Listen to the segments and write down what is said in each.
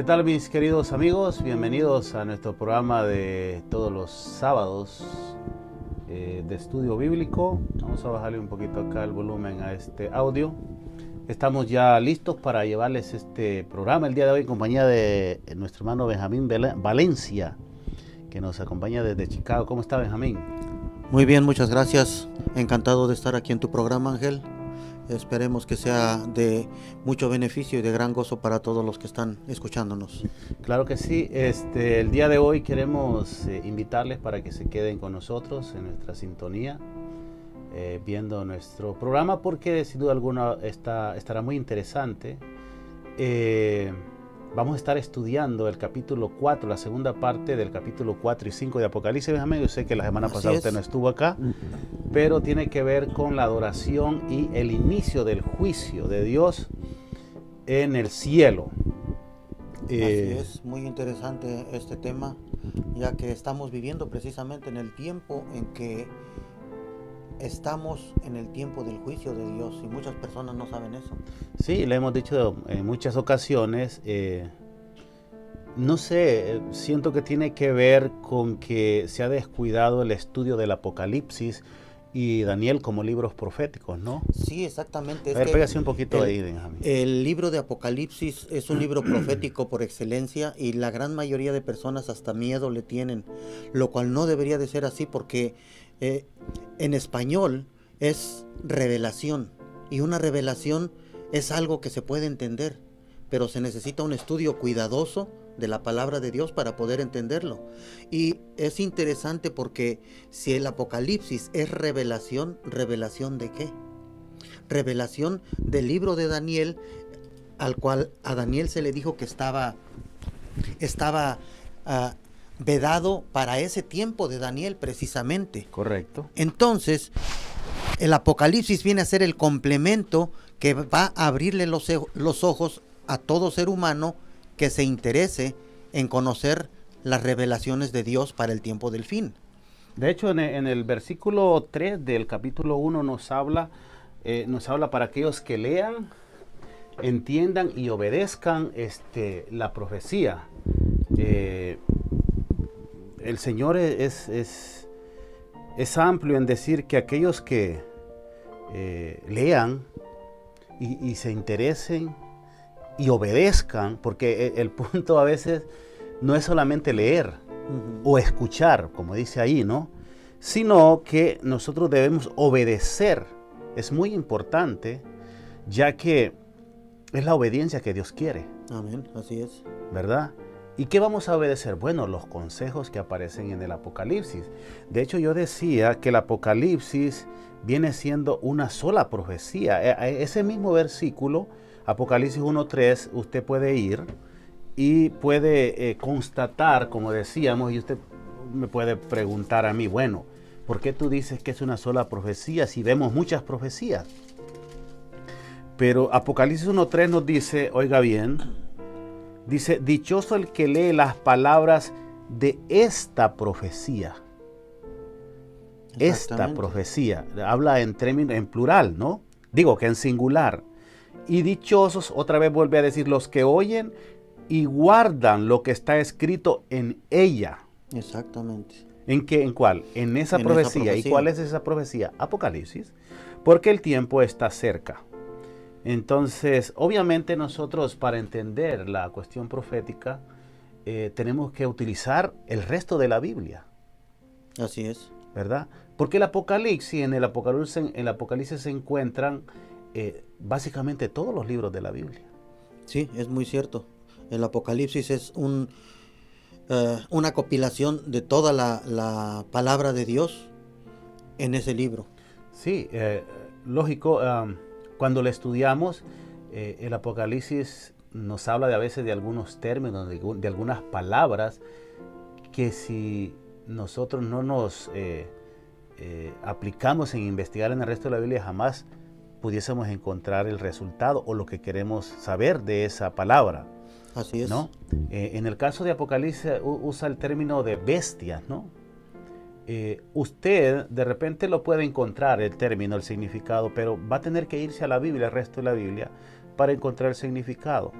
¿Qué tal, mis queridos amigos? Bienvenidos a nuestro programa de todos los sábados de estudio bíblico. Vamos a bajarle un poquito acá el volumen a este audio. Estamos ya listos para llevarles este programa el día de hoy en compañía de nuestro hermano Benjamín Valencia, que nos acompaña desde Chicago. ¿Cómo está, Benjamín? Muy bien, muchas gracias. Encantado de estar aquí en tu programa, Ángel. Esperemos que sea de mucho beneficio y de gran gozo para todos los que están escuchándonos. Claro que sí. El día de hoy queremos invitarles para que se queden con nosotros en nuestra sintonía, viendo nuestro programa, porque sin duda alguna estará muy interesante. Vamos a estar estudiando el capítulo 4, la segunda parte del capítulo 4 y 5 de Apocalipsis. Benjamín, yo sé que la semana pasada usted no estuvo acá, pero tiene que ver con la adoración y el inicio del juicio de Dios en el cielo. Así es, muy interesante este tema, ya que estamos viviendo precisamente en el tiempo en que estamos en el tiempo del juicio de Dios, y muchas personas no saben eso. Sí, le hemos dicho en muchas ocasiones. No sé, siento que tiene que ver con que se ha descuidado el estudio del Apocalipsis y Daniel como libros proféticos, ¿no? Sí, exactamente. A ver, pégase un poquito ahí, Benjamín. El libro de Apocalipsis es un libro profético por excelencia, y la gran mayoría de personas hasta miedo le tienen, lo cual no debería de ser así, porque en español es revelación, y una revelación es algo que se puede entender, pero se necesita un estudio cuidadoso de la palabra de Dios para poder entenderlo. Y es interesante porque si el Apocalipsis es revelación, ¿revelación de qué? Revelación del libro de Daniel, al cual a Daniel se le dijo que estaba vedado para ese tiempo de Daniel precisamente. Correcto. Entonces, el Apocalipsis viene a ser el complemento que va a abrirle los ojos a todo ser humano que se interese en conocer las revelaciones de Dios para el tiempo del fin. De hecho, en el versículo 3 del capítulo 1 nos habla para aquellos que lean, entiendan y obedezcan la profecía. El Señor es amplio en decir que aquellos que lean y se interesen y obedezcan, porque el punto a veces no es solamente leer o escuchar, como dice ahí, ¿no? Sino que nosotros debemos obedecer. Es muy importante, ya que es la obediencia que Dios quiere. Amén, así es. ¿Verdad? ¿Y qué vamos a obedecer? Bueno, los consejos que aparecen en el Apocalipsis. De hecho, yo decía que el Apocalipsis viene siendo una sola profecía. Ese mismo versículo, Apocalipsis 1:3, usted puede ir y puede constatar, como decíamos, y usted me puede preguntar a mí, bueno, ¿por qué tú dices que es una sola profecía si vemos muchas profecías? Pero Apocalipsis 1:3 nos dice, oiga bien, dice, dichoso el que lee las palabras de esta profecía. Esta profecía, habla en términos, en plural, ¿no? Digo que en singular. Y dichosos, otra vez vuelve a decir, los que oyen y guardan lo que está escrito en ella. Exactamente. ¿En qué? ¿En cuál? En esa profecía. ¿Y cuál es esa profecía? Apocalipsis. Porque el tiempo está cerca. Entonces, obviamente nosotros, para entender la cuestión profética, tenemos que utilizar el resto de la Biblia. Así es. ¿Verdad? Porque el Apocalipsis, en el Apocalipsis se encuentran básicamente todos los libros de la Biblia. Sí, es muy cierto. El Apocalipsis es una compilación de toda la palabra de Dios en ese libro. Sí, lógico. Cuando lo estudiamos, el Apocalipsis nos habla a veces de algunos términos, de algunas palabras, que si nosotros no nos aplicamos en investigar en el resto de la Biblia, jamás pudiésemos encontrar el resultado o lo que queremos saber de esa palabra. Así es. ¿No? En el caso de Apocalipsis usa el término de bestias, ¿no? Usted de repente lo puede encontrar, el término, el significado, pero va a tener que irse a la Biblia, el resto de la Biblia, para encontrar el significado.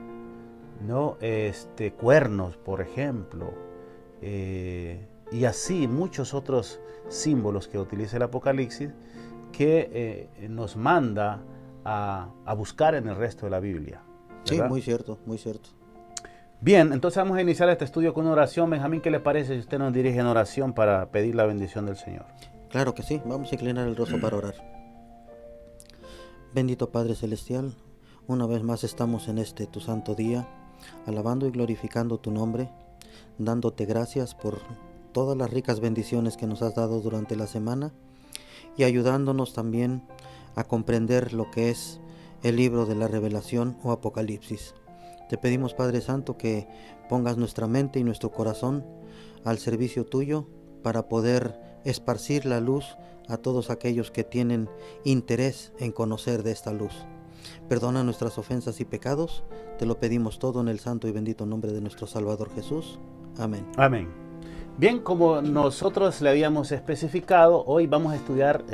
¿no? Cuernos, por ejemplo, y así muchos otros símbolos que utiliza el Apocalipsis que nos manda a buscar en el resto de la Biblia, ¿verdad? Sí, muy cierto, muy cierto. Bien, entonces vamos a iniciar este estudio con una oración. Benjamín, ¿qué le parece si usted nos dirige en oración para pedir la bendición del Señor? Claro que sí, vamos a inclinar el rostro para orar. Bendito Padre Celestial, una vez más estamos en este tu santo día, alabando y glorificando tu nombre, dándote gracias por todas las ricas bendiciones que nos has dado durante la semana y ayudándonos también a comprender lo que es el libro de la Revelación o Apocalipsis. Te pedimos, Padre Santo, que pongas nuestra mente y nuestro corazón al servicio tuyo para poder esparcir la luz a todos aquellos que tienen interés en conocer de esta luz. Perdona nuestras ofensas y pecados, te lo pedimos todo en el santo y bendito nombre de nuestro Salvador Jesús. Amén. Amén. Bien, como nosotros le habíamos especificado, hoy vamos a estudiar,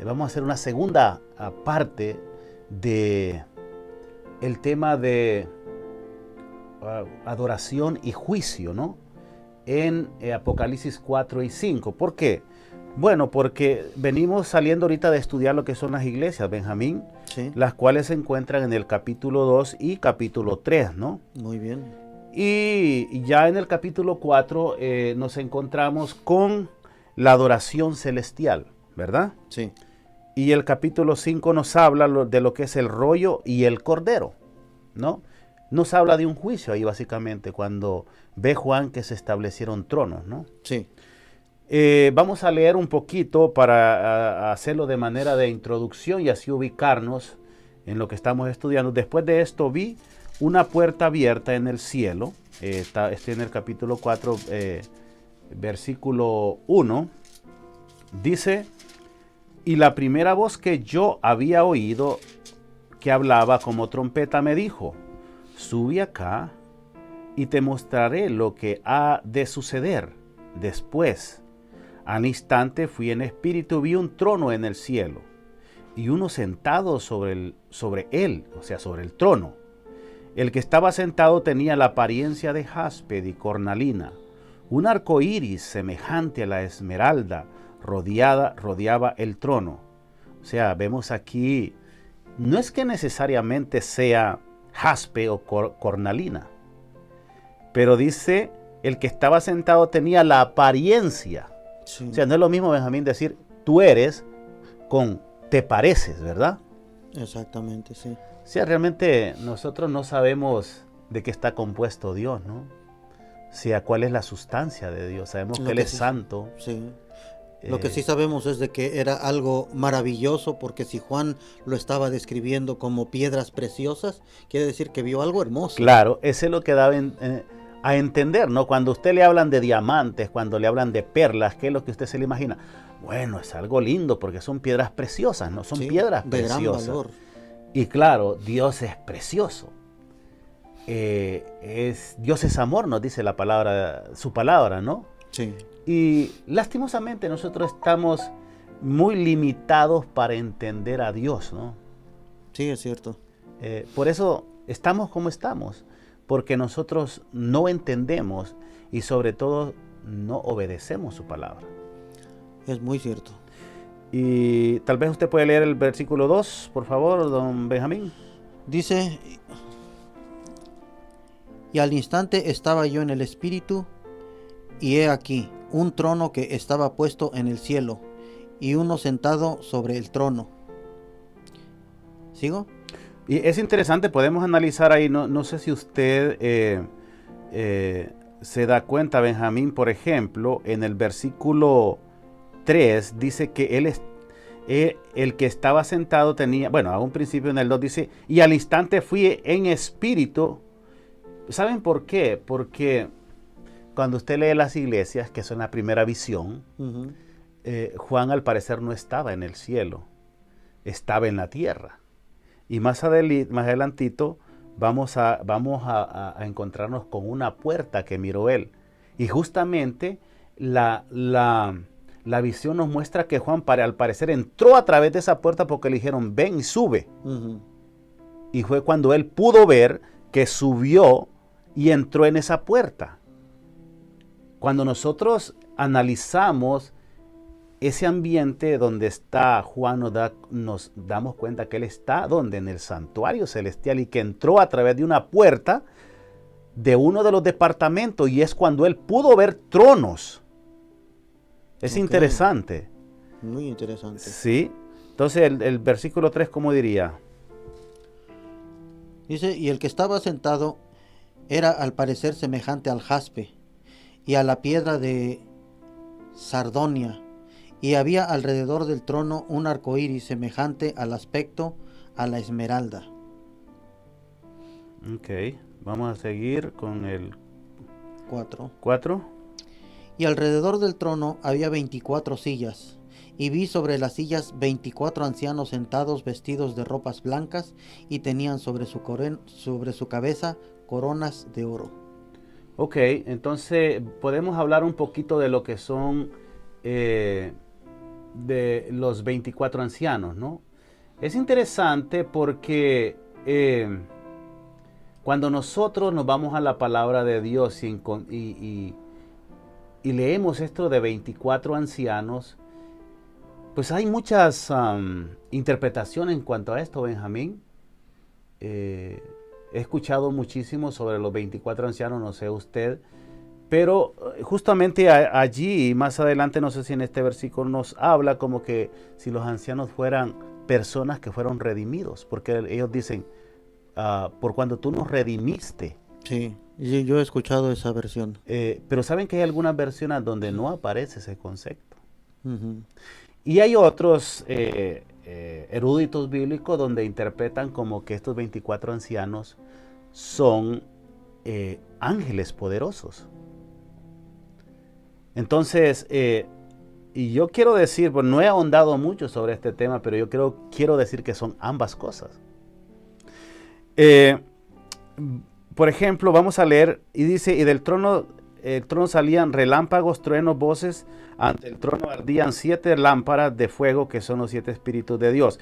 vamos a hacer una segunda parte de el tema de adoración y juicio, ¿no? En Apocalipsis 4 y 5. ¿Por qué? Bueno, porque venimos saliendo ahorita de estudiar lo que son las iglesias, Benjamín, Sí. las cuales se encuentran en el capítulo 2 y capítulo 3, ¿no? Muy bien. Y ya en el capítulo 4 nos encontramos con la adoración celestial, ¿verdad? Sí. Y el capítulo 5 nos habla de lo que es el rollo y el cordero, ¿no? Nos habla de un juicio ahí básicamente cuando ve Juan que se establecieron tronos, ¿no? Sí. Vamos a leer un poquito para hacerlo de manera de introducción y así ubicarnos en lo que estamos estudiando. Después de esto vi una puerta abierta en el cielo. Estoy en el capítulo 4, versículo 1. Dice, y la primera voz que yo había oído que hablaba como trompeta me dijo, sube acá y te mostraré lo que ha de suceder después. Al instante fui en espíritu, vi un trono en el cielo y uno sentado sobre él, o sea, sobre el trono. El que estaba sentado tenía la apariencia de jaspe y cornalina. Un arco iris semejante a la esmeralda rodeaba el trono. O sea, vemos aquí, no es que necesariamente sea jaspe o cornalina, pero dice, el que estaba sentado tenía la apariencia. Sí. O sea, no es lo mismo, Benjamín, decir tú eres con te pareces, ¿verdad? Exactamente, sí. O sea, realmente nosotros no sabemos de qué está compuesto Dios, ¿no? O sea, cuál es la sustancia de Dios. Sabemos que Él es santo. Sí. Lo que sí sabemos es de que era algo maravilloso, porque si Juan lo estaba describiendo como piedras preciosas, quiere decir que vio algo hermoso. Claro, eso es lo que da a entender, ¿no? Cuando usted le hablan de diamantes, cuando le hablan de perlas, ¿qué es lo que usted se le imagina? Bueno, es algo lindo porque son piedras preciosas, ¿no? Son piedras de preciosas. gran valor. Y claro, Dios es precioso. Dios es amor, nos dice la palabra, su palabra, ¿no? Sí. Y lastimosamente nosotros estamos muy limitados para entender a Dios, ¿no? Sí, es cierto. Por eso estamos como estamos, porque nosotros no entendemos y sobre todo no obedecemos su palabra. Es muy cierto. Y tal vez usted puede leer el versículo 2, por favor, don Benjamín. Dice, y al instante estaba yo en el espíritu, y he aquí un trono que estaba puesto en el cielo, y uno sentado sobre el trono. ¿Sigo? Y es interesante, podemos analizar ahí, no sé si usted se da cuenta, Benjamín, por ejemplo, en el versículo 3 dice que el que estaba sentado tenía, bueno, a un principio en el 2 dice, y al instante fui en espíritu. ¿Saben por qué? Porque cuando usted lee las iglesias, que son la primera visión, Juan al parecer no estaba en el cielo, estaba en la tierra. Y más adelantito vamos a encontrarnos con una puerta que miró él. Y justamente la visión nos muestra que Juan al parecer entró a través de esa puerta porque le dijeron ven y sube. Y fue cuando él pudo ver que subió y entró en esa puerta. Cuando nosotros analizamos ese ambiente donde está Juan, nos damos cuenta que él está donde, en el santuario celestial, y que entró a través de una puerta de uno de los departamentos, y es cuando él pudo ver tronos. Es interesante. Muy interesante. Sí. Entonces el versículo 3, ¿cómo diría? Dice, y el que estaba sentado era al parecer semejante al jaspe y a la piedra de sardonia, y había alrededor del trono un arco iris semejante al aspecto a la esmeralda. Ok, vamos a seguir con el 4. 4. Y alrededor del trono había 24 sillas, y vi sobre las sillas 24 ancianos sentados vestidos de ropas blancas, y tenían sobre su cabeza coronas de oro. Ok, entonces podemos hablar un poquito de lo que son de los 24 ancianos, ¿no? Es interesante porque cuando nosotros nos vamos a la palabra de Dios y leemos esto de 24 ancianos, pues hay muchas interpretaciones en cuanto a esto, Benjamín. He escuchado muchísimo sobre los 24 ancianos, no sé usted, pero justamente allí, más adelante, no sé si en este versículo nos habla como que si los ancianos fueran personas que fueron redimidos, porque ellos dicen, por cuando tú nos redimiste. Sí, yo he escuchado esa versión. Pero saben que hay algunas versiones donde no aparece ese concepto. Uh-huh. Y hay otros eruditos bíblicos donde interpretan como que estos 24 ancianos son ángeles poderosos. Entonces, y yo quiero decir, pues no he ahondado mucho sobre este tema, pero yo quiero decir que son ambas cosas. Por ejemplo, vamos a leer, y dice, y del trono, el trono salían relámpagos, truenos, voces, ante el trono ardían 7 lámparas de fuego, que son los 7 espíritus de Dios.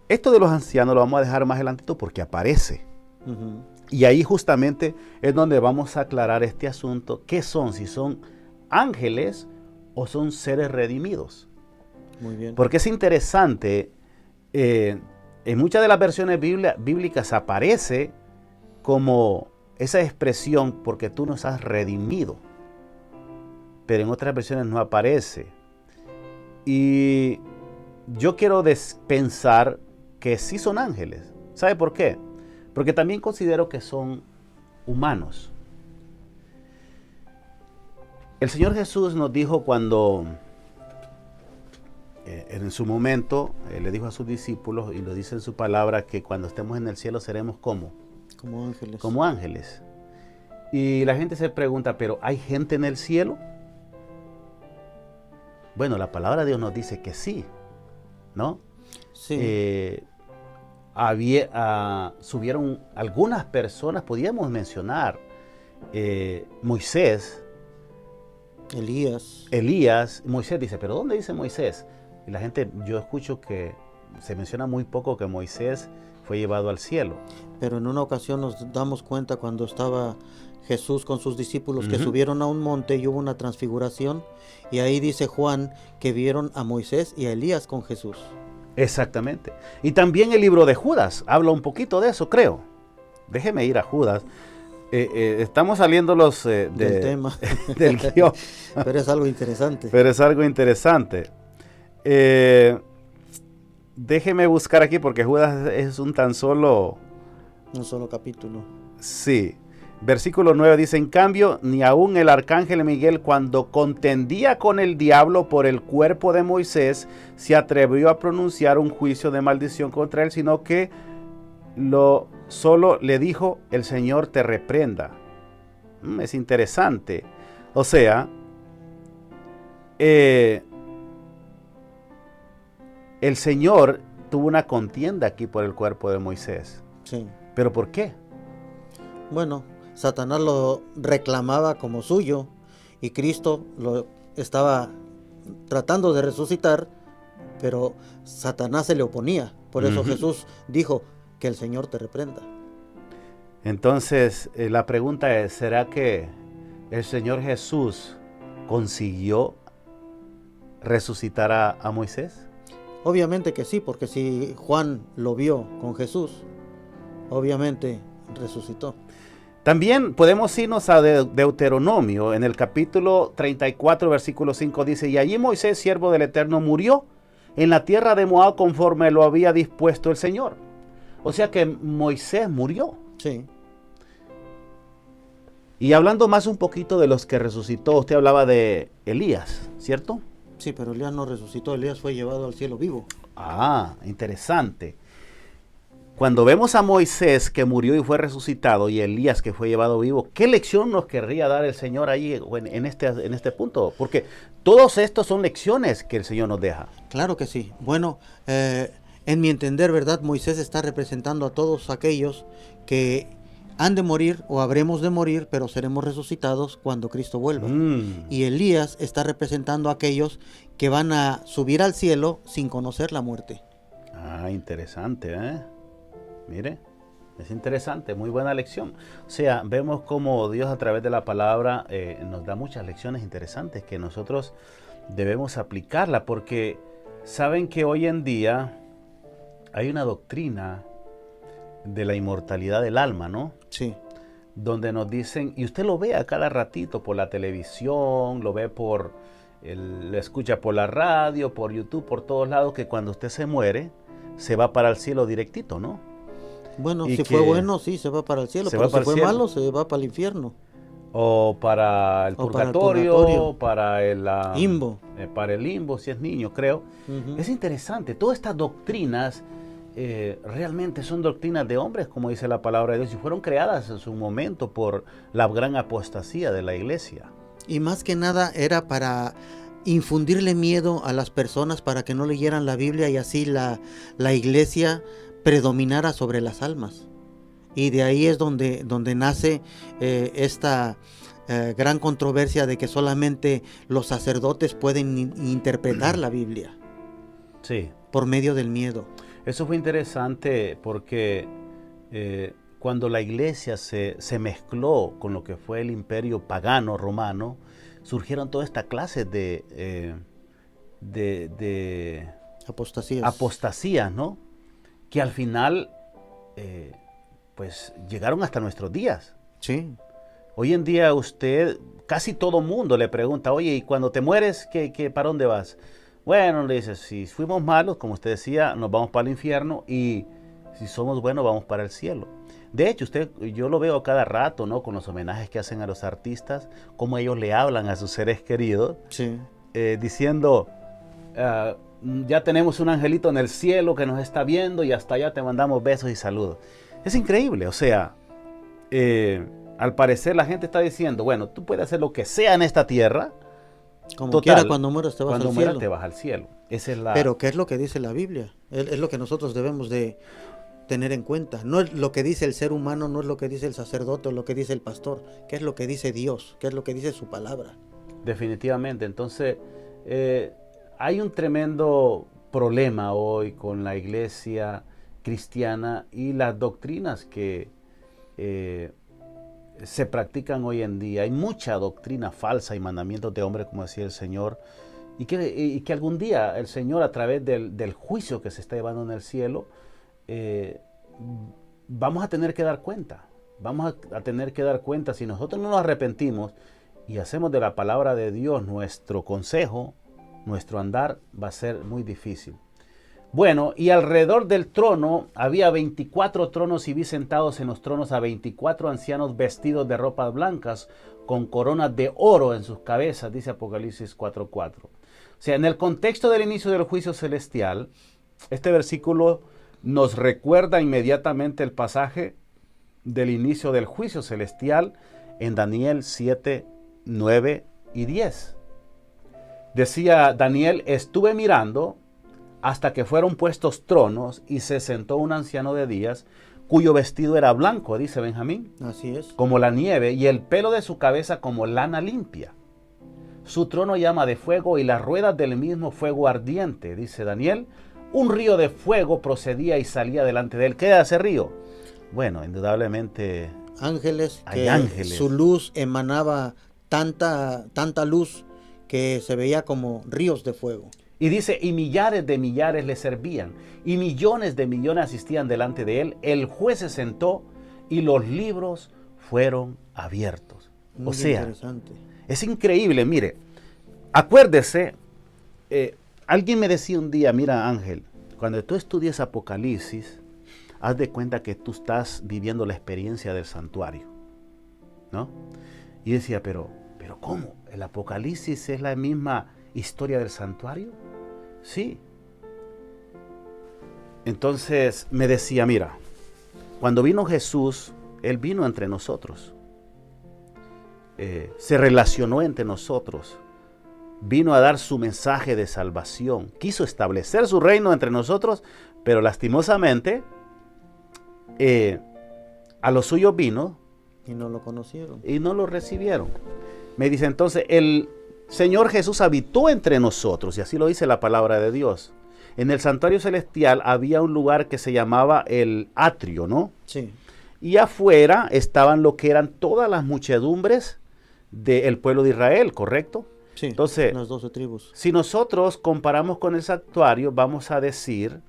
Esto de los ancianos lo vamos a dejar más adelantito porque aparece. Uh-huh. Y ahí justamente es donde vamos a aclarar este asunto. ¿Qué son? Si son ángeles o son seres redimidos. Muy bien. Porque es interesante, en muchas de las versiones bíblicas aparece como esa expresión, porque tú nos has redimido, pero en otras versiones no aparece. Y yo quiero pensar que sí son ángeles. ¿Sabe por qué? Porque también considero que son humanos. El Señor Jesús nos dijo cuando, en su momento, le dijo a sus discípulos, y lo dice en su palabra, que cuando estemos en el cielo seremos como ángeles. Como ángeles. Y la gente se pregunta, ¿pero hay gente en el cielo? Bueno, la palabra de Dios nos dice que sí, ¿no? Sí. Subieron algunas personas, podíamos mencionar Moisés, Elías. Moisés dice, ¿pero dónde dice Moisés? Y la gente, yo escucho que se menciona muy poco que Moisés fue llevado al cielo. Pero en una ocasión nos damos cuenta cuando estaba Jesús con sus discípulos, que Uh-huh. subieron a un monte y hubo una transfiguración, y ahí dice Juan que vieron a Moisés y a Elías con Jesús. Exactamente. Y también el libro de Judas habla un poquito de eso, creo. Déjeme ir a Judas. Estamos saliendo del tema. del guión. Pero es algo interesante. Pero es algo interesante. Déjeme buscar aquí porque Judas es un solo capítulo. Sí. Versículo 9 dice, en cambio, ni aun el arcángel Miguel, cuando contendía con el diablo por el cuerpo de Moisés, se atrevió a pronunciar un juicio de maldición contra él, sino que solo le dijo, el Señor te reprenda. Es interesante. O sea, el Señor tuvo una contienda aquí por el cuerpo de Moisés. Sí. ¿Pero por qué? Bueno, Satanás lo reclamaba como suyo y Cristo lo estaba tratando de resucitar, pero Satanás se le oponía. Por eso Uh-huh. Jesús dijo, que el Señor te reprenda. Entonces, la pregunta es, ¿será que el Señor Jesús consiguió resucitar a Moisés? Obviamente que sí, porque si Juan lo vio con Jesús, obviamente resucitó. También podemos irnos a Deuteronomio, en el capítulo 34, versículo 5 dice, y allí Moisés, siervo del Eterno, murió en la tierra de Moab conforme lo había dispuesto el Señor. O sea que Moisés murió. Sí. Y hablando más un poquito de los que resucitó, usted hablaba de Elías, ¿cierto? Sí, pero Elías no resucitó, Elías fue llevado al cielo vivo. Ah, interesante. Cuando vemos a Moisés que murió y fue resucitado y Elías que fue llevado vivo, ¿qué lección nos querría dar el Señor ahí en este punto? Porque todos estos son lecciones que el Señor nos deja. Claro que sí. Bueno, en mi entender, ¿verdad? Moisés está representando a todos aquellos que han de morir o habremos de morir, pero seremos resucitados cuando Cristo vuelva. Y Elías está representando a aquellos que van a subir al cielo sin conocer la muerte. Ah, interesante, ¿eh? Mire, es interesante, muy buena lección. O sea, vemos cómo Dios a través de la palabra nos da muchas lecciones interesantes que nosotros debemos aplicarla, porque saben que hoy en día hay una doctrina de la inmortalidad del alma, ¿no? Sí. Donde nos dicen, y usted lo ve a cada ratito por la televisión, lo ve lo escucha por la radio, por YouTube, por todos lados, que cuando usted se muere, se va para el cielo directito, ¿no? Bueno, si fue bueno, sí, se va para el cielo, pero si fue malo, se va para el infierno. O para el purgatorio, para el limbo. Para el limbo, si es niño, creo. Es interesante, todas estas doctrinas realmente son doctrinas de hombres, como dice la palabra de Dios, y fueron creadas en su momento por la gran apostasía de la iglesia. Y más que nada era para infundirle miedo a las personas para que no leyeran la Biblia y así la iglesia predominara sobre las almas. Y de ahí es donde nace esta gran controversia de que solamente los sacerdotes pueden interpretar la Biblia. Sí. Por medio del miedo. Eso fue interesante porque cuando la iglesia se mezcló con lo que fue el imperio pagano romano, surgieron toda esta clase de apostasías, ¿no? Que al final pues llegaron hasta nuestros días. Sí. Hoy en día casi todo mundo le pregunta, oye, ¿y cuando te mueres, para dónde vas? Bueno, le dice, si fuimos malos, como usted decía, nos vamos para el infierno, y si somos buenos, vamos para el cielo. De hecho, yo lo veo cada rato, ¿no? Con los homenajes que hacen a los artistas, cómo ellos le hablan a sus seres queridos, sí. Diciendo, ya tenemos un angelito en el cielo que nos está viendo y hasta allá te mandamos besos y saludos. Es increíble, o sea, al parecer la gente está diciendo, bueno, tú puedes hacer lo que sea en esta tierra, como total, quiera, cuando mueras te vas al cielo. Cuando mueras te vas al cielo. Esa es Pero ¿qué es lo que dice la Biblia? Es lo que nosotros debemos de tener en cuenta. No es lo que dice el ser humano, no es lo que dice el sacerdote o lo que dice el pastor. ¿Qué es lo que dice Dios? ¿Qué es lo que dice su palabra? Definitivamente. Entonces, hay un tremendo problema hoy con la iglesia cristiana y las doctrinas que se practican hoy en día. Hay mucha doctrina falsa y mandamientos de hombres, como decía el Señor, y que algún día el Señor, a través del juicio que se está llevando en el cielo, vamos a tener que dar cuenta. Vamos a tener que dar cuenta si nosotros no nos arrepentimos y hacemos de la palabra de Dios nuestro consejo, nuestro andar, va a ser muy difícil. Bueno, y alrededor del trono había 24 tronos y vi sentados en los tronos a 24 ancianos vestidos de ropas blancas con coronas de oro en sus cabezas, dice Apocalipsis 4:4. O sea, en el contexto del inicio del juicio celestial, este versículo nos recuerda inmediatamente el pasaje del inicio del juicio celestial en Daniel 7, 9 y 10. Decía Daniel, estuve mirando hasta que fueron puestos tronos y se sentó un anciano de días cuyo vestido era blanco, dice Benjamín. Así es. Como la nieve, y el pelo de su cabeza como lana limpia. Su trono llama de fuego y las ruedas del mismo fuego ardiente, dice Daniel. Un río de fuego procedía y salía delante de él. ¿Qué era ese río? bueno, indudablemente Ángeles, hay que ángeles. su luz emanaba tanta luz que se veía como ríos de fuego. Y dice, y millares de millares le servían, y millones de millones asistían delante de él. El juez se sentó y los libros fueron abiertos. Muy O sea, interesante. es increíble, mire, acuérdese, alguien me decía un día, mira Ángel, cuando tú estudias Apocalipsis, haz de cuenta que tú estás viviendo la experiencia del santuario, ¿no? Y decía, pero ¿cómo? ¿El Apocalipsis es la misma historia del santuario? Sí. Entonces me decía, mira, cuando vino Jesús, Él vino entre nosotros. Se relacionó entre nosotros. Vino a dar su mensaje de salvación. Quiso establecer su reino entre nosotros, pero lastimosamente a los suyos vino Y no lo conocieron. y no lo recibieron. Me dice entonces, el Señor Jesús habitó entre nosotros, y así lo dice la palabra de Dios. En el santuario celestial había un lugar que se llamaba el atrio, ¿no? Sí. Y afuera estaban lo que eran todas las muchedumbres del pueblo de Israel, ¿correcto? Sí, Entonces, las 12 tribus. si nosotros comparamos con el santuario, vamos a decir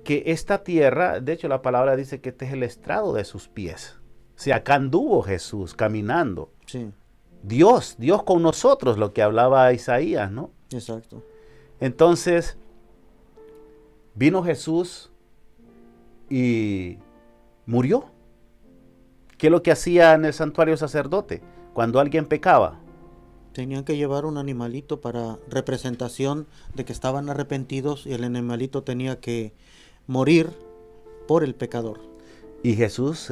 que esta tierra, de hecho la palabra dice que este es el estrado de sus pies. O sea, acá anduvo Jesús caminando. Sí, Dios con nosotros, lo que hablaba Isaías, ¿no? exacto. Entonces, vino Jesús y murió. ¿Qué es lo que hacía en el santuario sacerdote cuando alguien pecaba? Tenían que llevar un animalito para representación de que estaban arrepentidos, y el animalito tenía que morir por el pecador. Y Jesús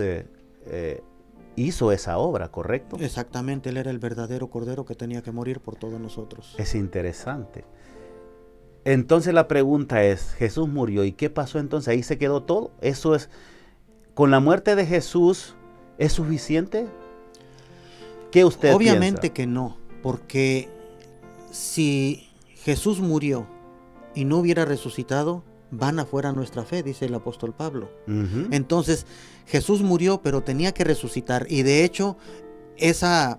hizo esa obra, ¿correcto? Exactamente, él era el verdadero cordero que tenía que morir por todos nosotros. Es interesante. Entonces la pregunta es, Jesús murió, ¿y qué pasó entonces? Ahí se quedó todo. Eso es, con la muerte de Jesús, ¿es suficiente? ¿Qué usted Obviamente piensa? que no, porque si Jesús murió y no hubiera resucitado, vana fuera nuestra fe, dice el apóstol Pablo. Ujú. Entonces, Jesús murió, pero tenía que resucitar. Y de hecho, esa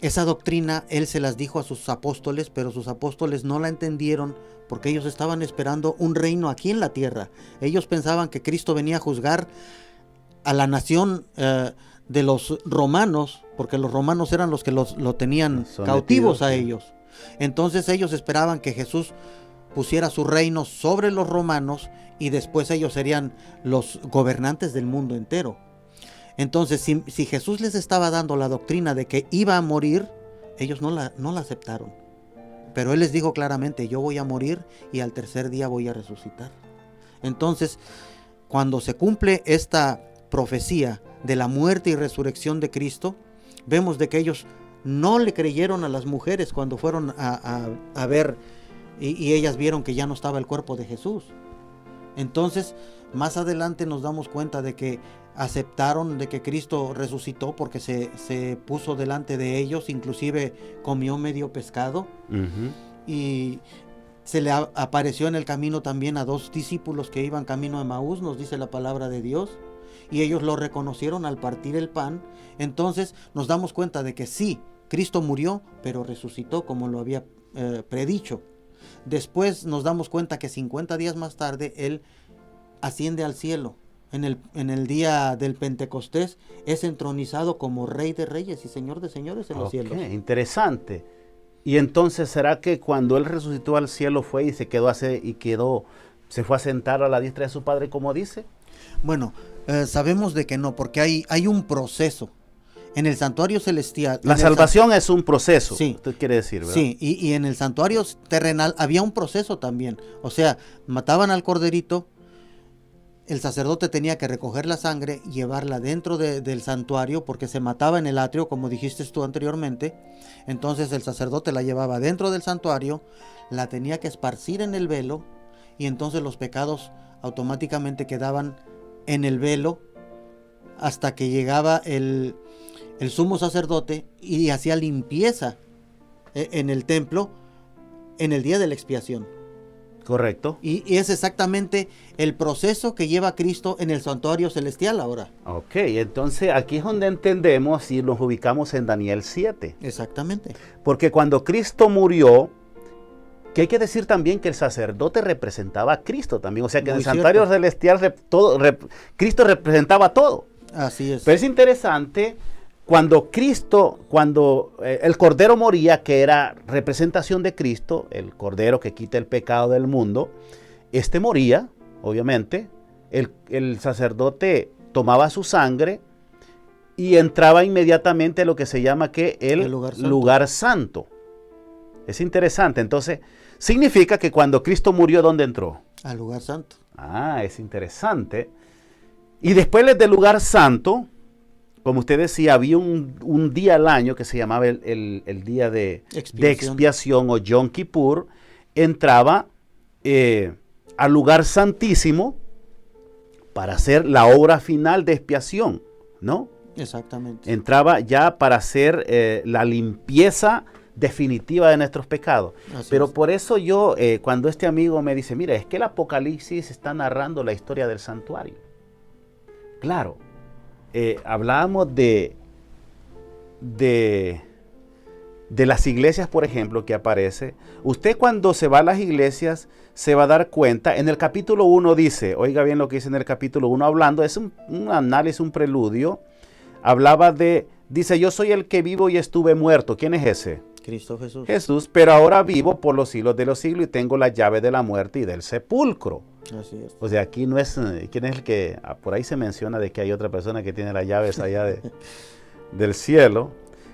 doctrina Él se las dijo a sus apóstoles, pero sus apóstoles no la entendieron porque ellos estaban esperando un reino aquí en la tierra. Ellos pensaban que Cristo venía a juzgar a la nación de los romanos, porque los romanos eran los que lo tenían Sometidos, cautivos a sí. ellos. Entonces ellos esperaban que Jesús pusiera su reino sobre los romanos y después ellos serían los gobernantes del mundo entero. Entonces, si Jesús les estaba dando la doctrina de que iba a morir, ellos no la aceptaron. Pero Él les dijo claramente, yo voy a morir y al tercer día voy a resucitar. Entonces, cuando se cumple esta profecía de la muerte y resurrección de Cristo, vemos de que ellos no le creyeron a las mujeres cuando fueron a ver y ellas vieron que ya no estaba el cuerpo de Jesús. Entonces, más adelante nos damos cuenta de que aceptaron de que Cristo resucitó porque se puso delante de ellos, inclusive comió medio pescado. Ujú. Y se le apareció en el camino también a 2 discípulos que iban camino a Emaús, nos dice la palabra de Dios, y ellos lo reconocieron al partir el pan. Entonces nos damos cuenta de que sí, Cristo murió, pero resucitó como lo había predicho. Después nos damos cuenta que 50 días más tarde Él asciende al cielo. En el día del Pentecostés es entronizado como Rey de Reyes y Señor de Señores en los cielos. Interesante. Y entonces, ¿será que cuando Él resucitó al cielo fue y se fue a sentar a la diestra de su Padre, como dice? Bueno, sabemos de que no, porque hay un proceso. En el santuario celestial... La salvación es un proceso, Sí. usted quiere decir, ¿verdad? Sí, y en el santuario terrenal había un proceso también. O sea, mataban al corderito, el sacerdote tenía que recoger la sangre, llevarla dentro del santuario, porque se mataba en el atrio, como dijiste tú anteriormente. Entonces el sacerdote la llevaba dentro del santuario, la tenía que esparcir en el velo, y entonces los pecados automáticamente quedaban en el velo hasta que llegaba el sumo sacerdote y hacía limpieza en el templo en el día de la expiación. Correcto. Y es exactamente el proceso que lleva Cristo en el santuario celestial ahora. Ok, entonces aquí es donde entendemos y nos ubicamos en Daniel 7. Exactamente. Porque cuando Cristo murió, que hay que decir también que el sacerdote representaba a Cristo también. O sea que en el santuario celestial Cristo representaba todo. Así es. Pero es interesante cuando el Cordero moría, que era representación de Cristo, el Cordero que quita el pecado del mundo, moría, obviamente, el sacerdote tomaba su sangre y entraba inmediatamente a lo que se llama el lugar santo. Es interesante, entonces, significa que cuando Cristo murió, ¿dónde entró? Al lugar santo. Es interesante. Y después del lugar santo, como usted decía, había un día al año que se llamaba el día de expiación o Yom Kippur. Entraba al lugar santísimo para hacer la obra final de expiación, ¿no? Exactamente. Entraba ya para hacer la limpieza definitiva de nuestros pecados. Pero por eso yo, cuando este amigo me dice, mira, es que el Apocalipsis está narrando la historia del santuario. Claro. Hablábamos de las iglesias, por ejemplo, que aparece. Usted cuando se va a las iglesias se va a dar cuenta, en el capítulo 1 dice, oiga bien lo que dice en el capítulo 1 hablando, es un análisis, un preludio, dice, yo soy el que vivo y estuve muerto. ¿Quién es ese? Cristo Jesús. Jesús, pero ahora vivo por los siglos de los siglos y tengo la llave de la muerte y del sepulcro. Así es. O sea, aquí no es, ¿quién es el que? Por ahí se menciona de que hay otra persona que tiene las llaves allá del cielo.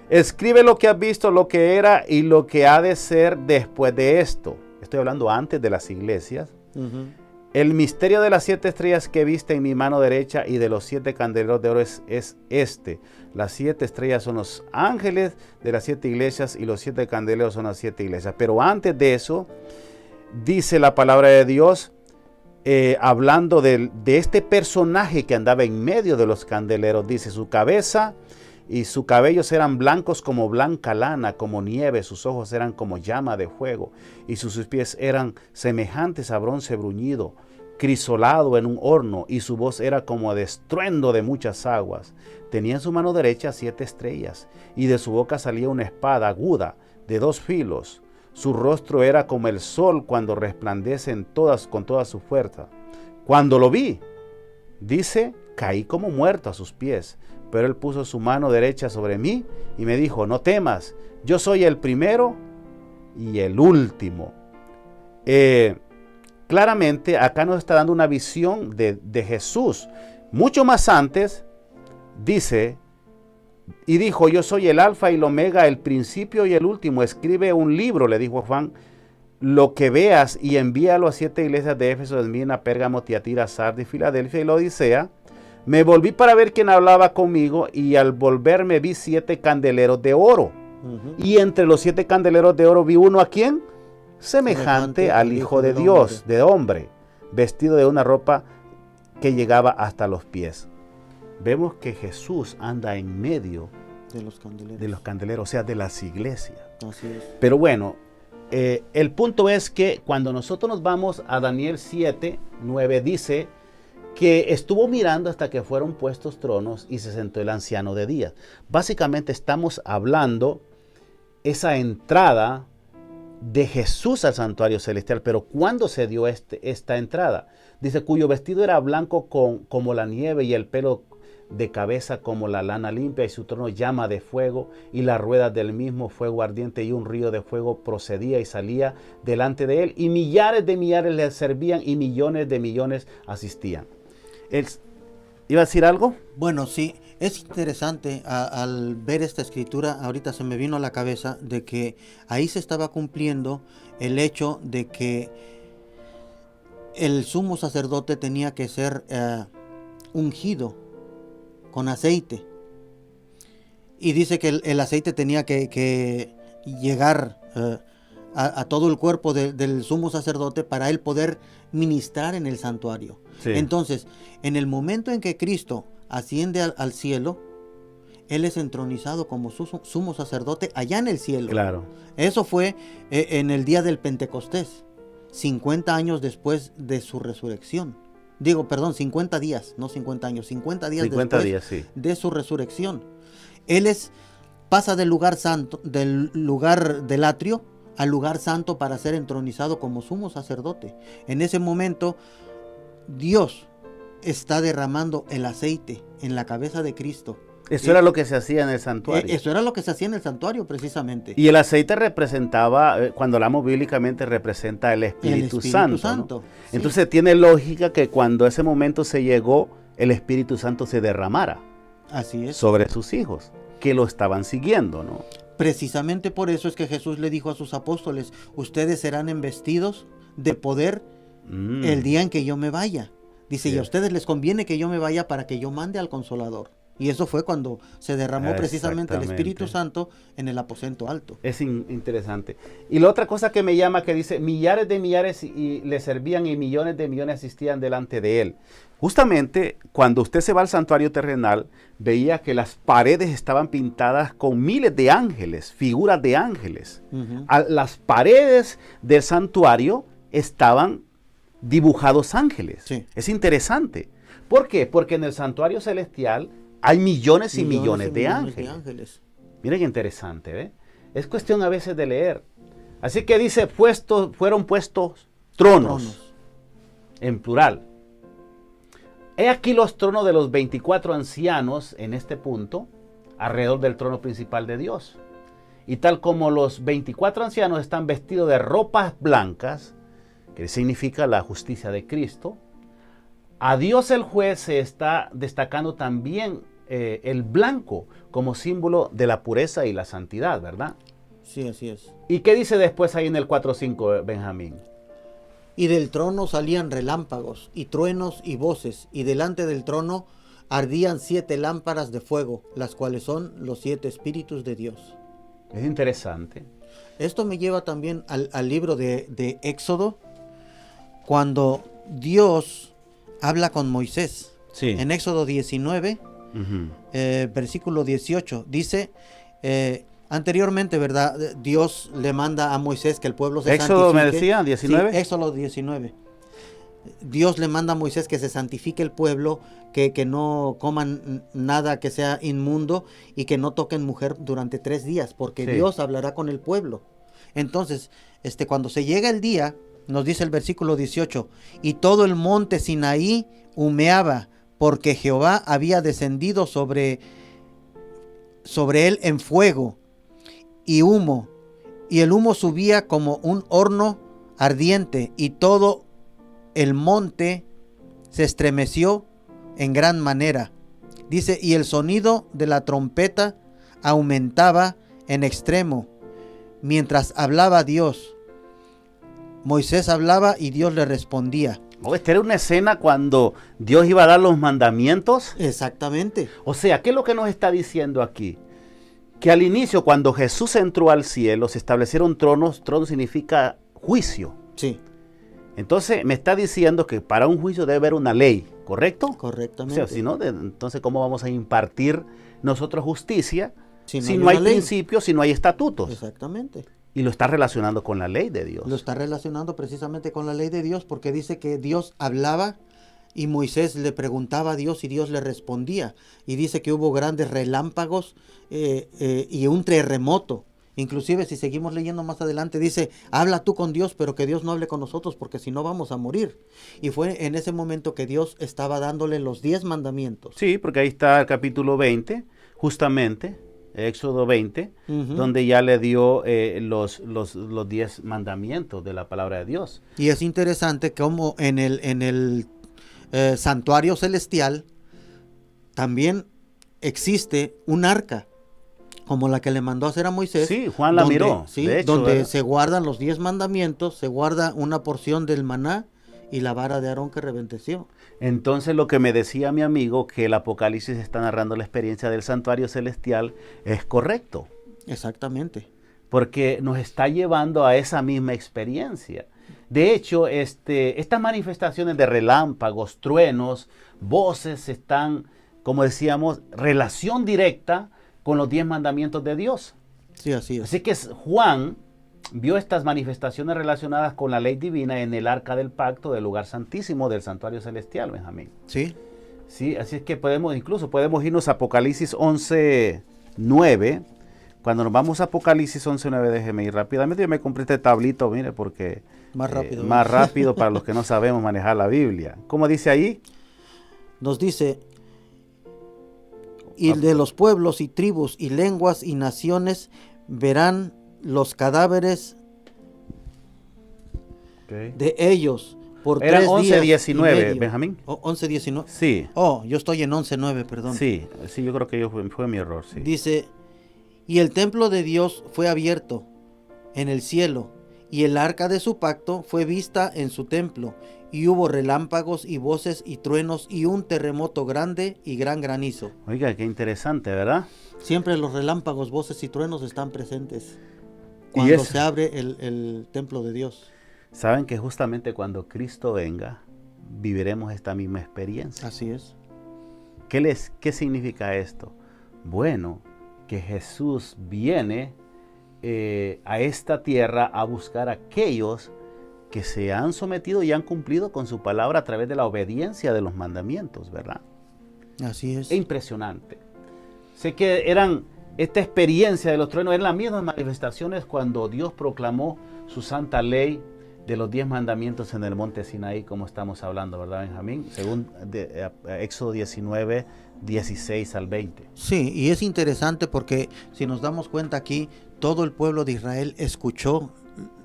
Escribe lo que has visto, lo que era y lo que ha de ser después de esto. Estoy hablando antes de las iglesias. El misterio de las 7 estrellas que viste en mi mano derecha y de los 7 candeleros de oro es este. Las 7 estrellas son los ángeles de las 7 iglesias y los 7 candeleros son las 7 iglesias. Pero antes de eso, dice la palabra de Dios, hablando de este personaje que andaba en medio de los candeleros, dice, su cabeza y sus cabellos eran blancos como blanca lana, como nieve, sus ojos eran como llama de fuego, y sus pies eran semejantes a bronce bruñido, crisolado en un horno, y su voz era como de estruendo de muchas aguas. Tenía en su mano derecha 7 estrellas, y de su boca salía una espada aguda de 2 filos. Su rostro era como el sol cuando resplandece con toda su fuerza. Cuando lo vi, dice, caí como muerto a sus pies. Pero él puso su mano derecha sobre mí y me dijo, no temas, yo soy el primero y el último. Claramente acá nos está dando una visión de Jesús. Mucho más antes dice, y dijo, yo soy el alfa y el omega, el principio y el último. Escribe un libro, le dijo Juan, lo que veas y envíalo a 7 iglesias de Éfeso, Esmirna, Pérgamo, Tiatira, Sardis, Filadelfia y la Odisea. Me volví para ver quién hablaba conmigo y al volverme vi 7 candeleros de oro. Y entre los 7 candeleros de oro vi uno, ¿a quién? Semejante al Hijo de Dios, de hombre, vestido de una ropa que llegaba hasta los pies. Vemos que Jesús anda en medio de los candeleros, o sea, de las iglesias. Así es. Pero bueno, el punto es que cuando nosotros nos vamos a Daniel 7:9 dice que estuvo mirando hasta que fueron puestos tronos y se sentó el anciano de días. Básicamente estamos hablando esa entrada de Jesús al santuario celestial. Pero ¿cuándo se dio esta entrada? Dice, cuyo vestido era blanco como la nieve y el pelo de cabeza como la lana limpia, y su trono llama de fuego, y las ruedas del mismo fuego ardiente, y un río de fuego procedía y salía delante de él, y millares de millares le servían, y millones de millones asistían. ¿Iba a decir algo? Bueno, sí, es interesante al ver esta escritura, ahorita se me vino a la cabeza de que ahí se estaba cumpliendo el hecho de que el sumo sacerdote tenía que ser ungido con aceite. Y dice que el aceite tenía que llegar a todo el cuerpo del sumo sacerdote para él poder ministrar en el santuario. Sí. Entonces, en el momento en que Cristo asciende al cielo, Él es entronizado como sumo sacerdote allá en el cielo. Claro. Eso fue en el día del Pentecostés. 50 años después de su resurrección. Digo, perdón, 50 días, no 50 años, 50 días 50 después días, sí. de su resurrección. Él pasa del lugar santo, del lugar del atrio al lugar santo para ser entronizado como sumo sacerdote. En ese momento, Dios está derramando el aceite en la cabeza de Cristo. Eso era lo que se hacía en el santuario. Eso era lo que se hacía en el santuario, precisamente. Y el aceite representaba, cuando hablamos bíblicamente, representa el Espíritu Santo, ¿no? Sí. Entonces tiene lógica que cuando ese momento se llegó, el Espíritu Santo se derramara. Así es. Sobre sus hijos, que lo estaban siguiendo, ¿no? Precisamente por eso es que Jesús le dijo a sus apóstoles, ustedes serán embestidos de poder el día en que yo me vaya. Dice, y a ustedes les conviene que yo me vaya para que yo mande al Consolador. Y eso fue cuando se derramó precisamente el Espíritu Santo en el aposento alto. Es interesante. Y la otra cosa que me llama, que dice, millares de millares y le servían y millones de millones asistían delante de él. Justamente cuando usted se va al santuario terrenal, veía que las paredes estaban pintadas con miles de ángeles, figuras de ángeles. Las paredes del santuario estaban dibujados ángeles. Sí. Es interesante. ¿Por qué? Porque en el santuario celestial hay millones y millones de ángeles. Miren qué interesante, ¿ve? Es cuestión a veces de leer. Así que dice, fueron puestos tronos. En plural. He aquí los tronos de los 24 ancianos en este punto, alrededor del trono principal de Dios. Y tal como los 24 ancianos están vestidos de ropas blancas, que significa la justicia de Cristo, a Dios el juez se está destacando también el blanco como símbolo de la pureza y la santidad, ¿verdad? Sí, así es. ¿Y qué dice después ahí en el 4:5, Benjamín? Y del trono salían relámpagos y truenos y voces, y delante del trono ardían 7 lámparas de fuego, las cuales son los 7 espíritus de Dios. Es interesante. Esto me lleva también al libro de Éxodo, cuando Dios habla con Moisés. Sí. En Éxodo 19, versículo 18, dice, anteriormente, ¿verdad? Dios le manda a Moisés que el pueblo se santifique. Éxodo me decía, 19. Sí, Éxodo 19. Dios le manda a Moisés que se santifique el pueblo, que no coman nada que sea inmundo y que no toquen mujer durante 3 días, porque Dios hablará con el pueblo. Entonces, cuando se llega el día, nos dice el versículo 18, y todo el monte Sinaí humeaba, porque Jehová había descendido sobre él en fuego y humo, y el humo subía como un horno ardiente, y todo el monte se estremeció en gran manera. Dice, y el sonido de la trompeta aumentaba en extremo, mientras hablaba Dios. Moisés hablaba y Dios le respondía. Esta era una escena cuando Dios iba a dar los mandamientos. Exactamente. O sea, ¿qué es lo que nos está diciendo aquí? Que al inicio, cuando Jesús entró al cielo, se establecieron tronos. Trono significa juicio. Sí. Entonces, me está diciendo que para un juicio debe haber una ley, ¿correcto? Correctamente. O sea, si no, entonces, ¿cómo vamos a impartir nosotros justicia si no hay principios, si no hay estatutos? Exactamente. Y lo está relacionando con la ley de Dios. Lo está relacionando precisamente con la ley de Dios, porque dice que Dios hablaba y Moisés le preguntaba a Dios y Dios le respondía. Y dice que hubo grandes relámpagos y un terremoto. Inclusive si seguimos leyendo más adelante dice, habla tú con Dios, pero que Dios no hable con nosotros, porque si no vamos a morir. Y fue en ese momento que Dios estaba dándole los 10 mandamientos. Sí, porque ahí está el capítulo 20, justamente. Éxodo 20, donde ya le dio los 10 mandamientos de la palabra de Dios. Y es interesante como en el santuario celestial también existe un arca, como la que le mandó a hacer a Moisés. Sí, Juan la miró. Sí, de hecho, donde se guardan los 10 mandamientos, se guarda una porción del maná y la vara de Aarón que reventeció. Entonces lo que me decía mi amigo, que el Apocalipsis está narrando la experiencia del santuario celestial, es correcto. Exactamente. Porque nos está llevando a esa misma experiencia. De hecho, estas manifestaciones de relámpagos, truenos, voces están, como decíamos, relación directa con los 10 mandamientos de Dios. Sí, así es. Así que Juan vio estas manifestaciones relacionadas con la ley divina en el arca del pacto del lugar santísimo del santuario celestial, Benjamín. Sí. Sí, así es que podemos irnos a Apocalipsis 11:9. Cuando nos vamos a Apocalipsis 11:9, déjeme ir rápidamente. Yo me compré este tablito, mire, porque Más rápido. más rápido para los que no sabemos manejar la Biblia. ¿Cómo dice ahí? Nos dice, y de los pueblos y tribus y lenguas y naciones verán los cadáveres de ellos por Eran 3 días 11:19, Benjamín. 11:19. Sí. Oh, yo estoy en 11:9, perdón. Sí, yo creo que fue mi error, sí. Dice, y el templo de Dios fue abierto en el cielo, y el arca de su pacto fue vista en su templo, y hubo relámpagos y voces y truenos y un terremoto grande y gran granizo. Oiga, qué interesante, ¿verdad? Siempre los relámpagos, voces y truenos están presentes cuando se abre el templo de Dios. Saben que justamente cuando Cristo venga, viviremos esta misma experiencia. Así es. ¿Qué significa esto? Bueno, que Jesús viene a esta tierra a buscar a aquellos que se han sometido y han cumplido con su palabra a través de la obediencia de los mandamientos, ¿verdad? Así es. Es impresionante. Sé que esta experiencia de los truenos eran las mismas manifestaciones cuando Dios proclamó su santa ley de los 10 mandamientos en el monte Sinaí, como estamos hablando, ¿verdad, Benjamín? Según Éxodo 19, 16 al 20. Sí, y es interesante porque si nos damos cuenta aquí, todo el pueblo de Israel escuchó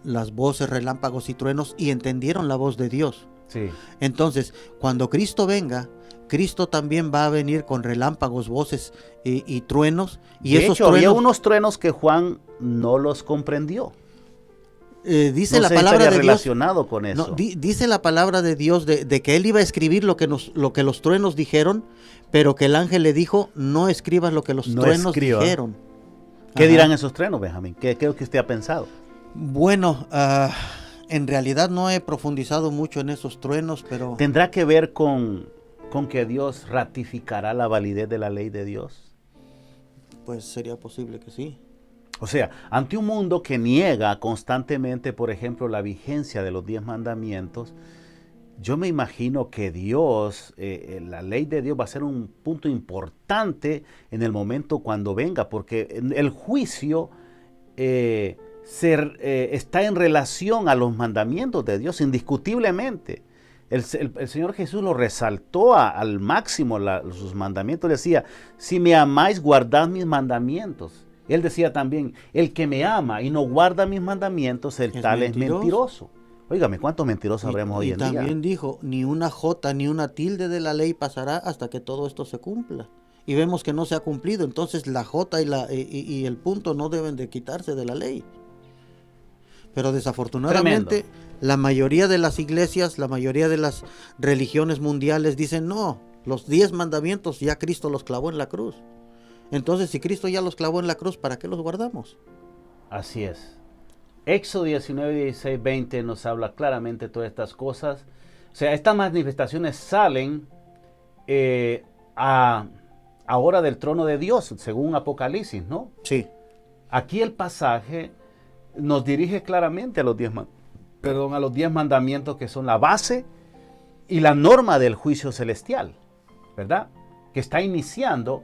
las voces, relámpagos y truenos y entendieron la voz de Dios. Sí. Entonces, cuando Cristo venga, Cristo también va a venir con relámpagos, voces y truenos. Y de esos hecho, había truenos, unos truenos que Juan no los comprendió. dice No la sé si palabra estaría de Dios. relacionado con eso. No, dice la palabra de Dios de que él iba a escribir lo que los truenos dijeron, pero que el ángel le dijo, no escribas lo que los truenos dijeron. ¿Qué Ajá. dirán esos truenos, Benjamín? ¿Qué creo que usted ha pensado? Bueno, en realidad no he profundizado mucho en esos truenos, pero ¿Tendrá que ver con que Dios ratificará la validez de la ley de Dios? pues sería posible que sí. O sea, ante un mundo que niega constantemente, por ejemplo, la vigencia de los 10 mandamientos, yo me imagino que Dios, la ley de Dios va a ser un punto importante en el momento cuando venga, porque el juicio está en relación a los mandamientos de Dios, indiscutiblemente. El Señor Jesús lo resaltó al máximo, sus mandamientos. Decía, si me amáis, guardad mis mandamientos. Él decía también, el que me ama y no guarda mis mandamientos, el tal es mentiroso. Óigame, ¿cuántos mentirosos habremos hoy en día? Y también dijo, ni una jota ni una tilde de la ley pasará hasta que todo esto se cumpla. Y vemos que no se ha cumplido, entonces la jota y el punto no deben de quitarse de la ley. Pero desafortunadamente, la mayoría de las iglesias, la mayoría de las religiones mundiales dicen, no, los 10 mandamientos ya Cristo los clavó en la cruz. Entonces, si Cristo ya los clavó en la cruz, ¿para qué los guardamos? Así es. Éxodo 19, 16, 20 nos habla claramente de todas estas cosas. O sea, estas manifestaciones salen ahora del trono de Dios, según Apocalipsis, ¿no? Sí. Aquí el pasaje nos dirige claramente a los 10 mandamientos, que son la base y la norma del juicio celestial, ¿verdad? Que está iniciando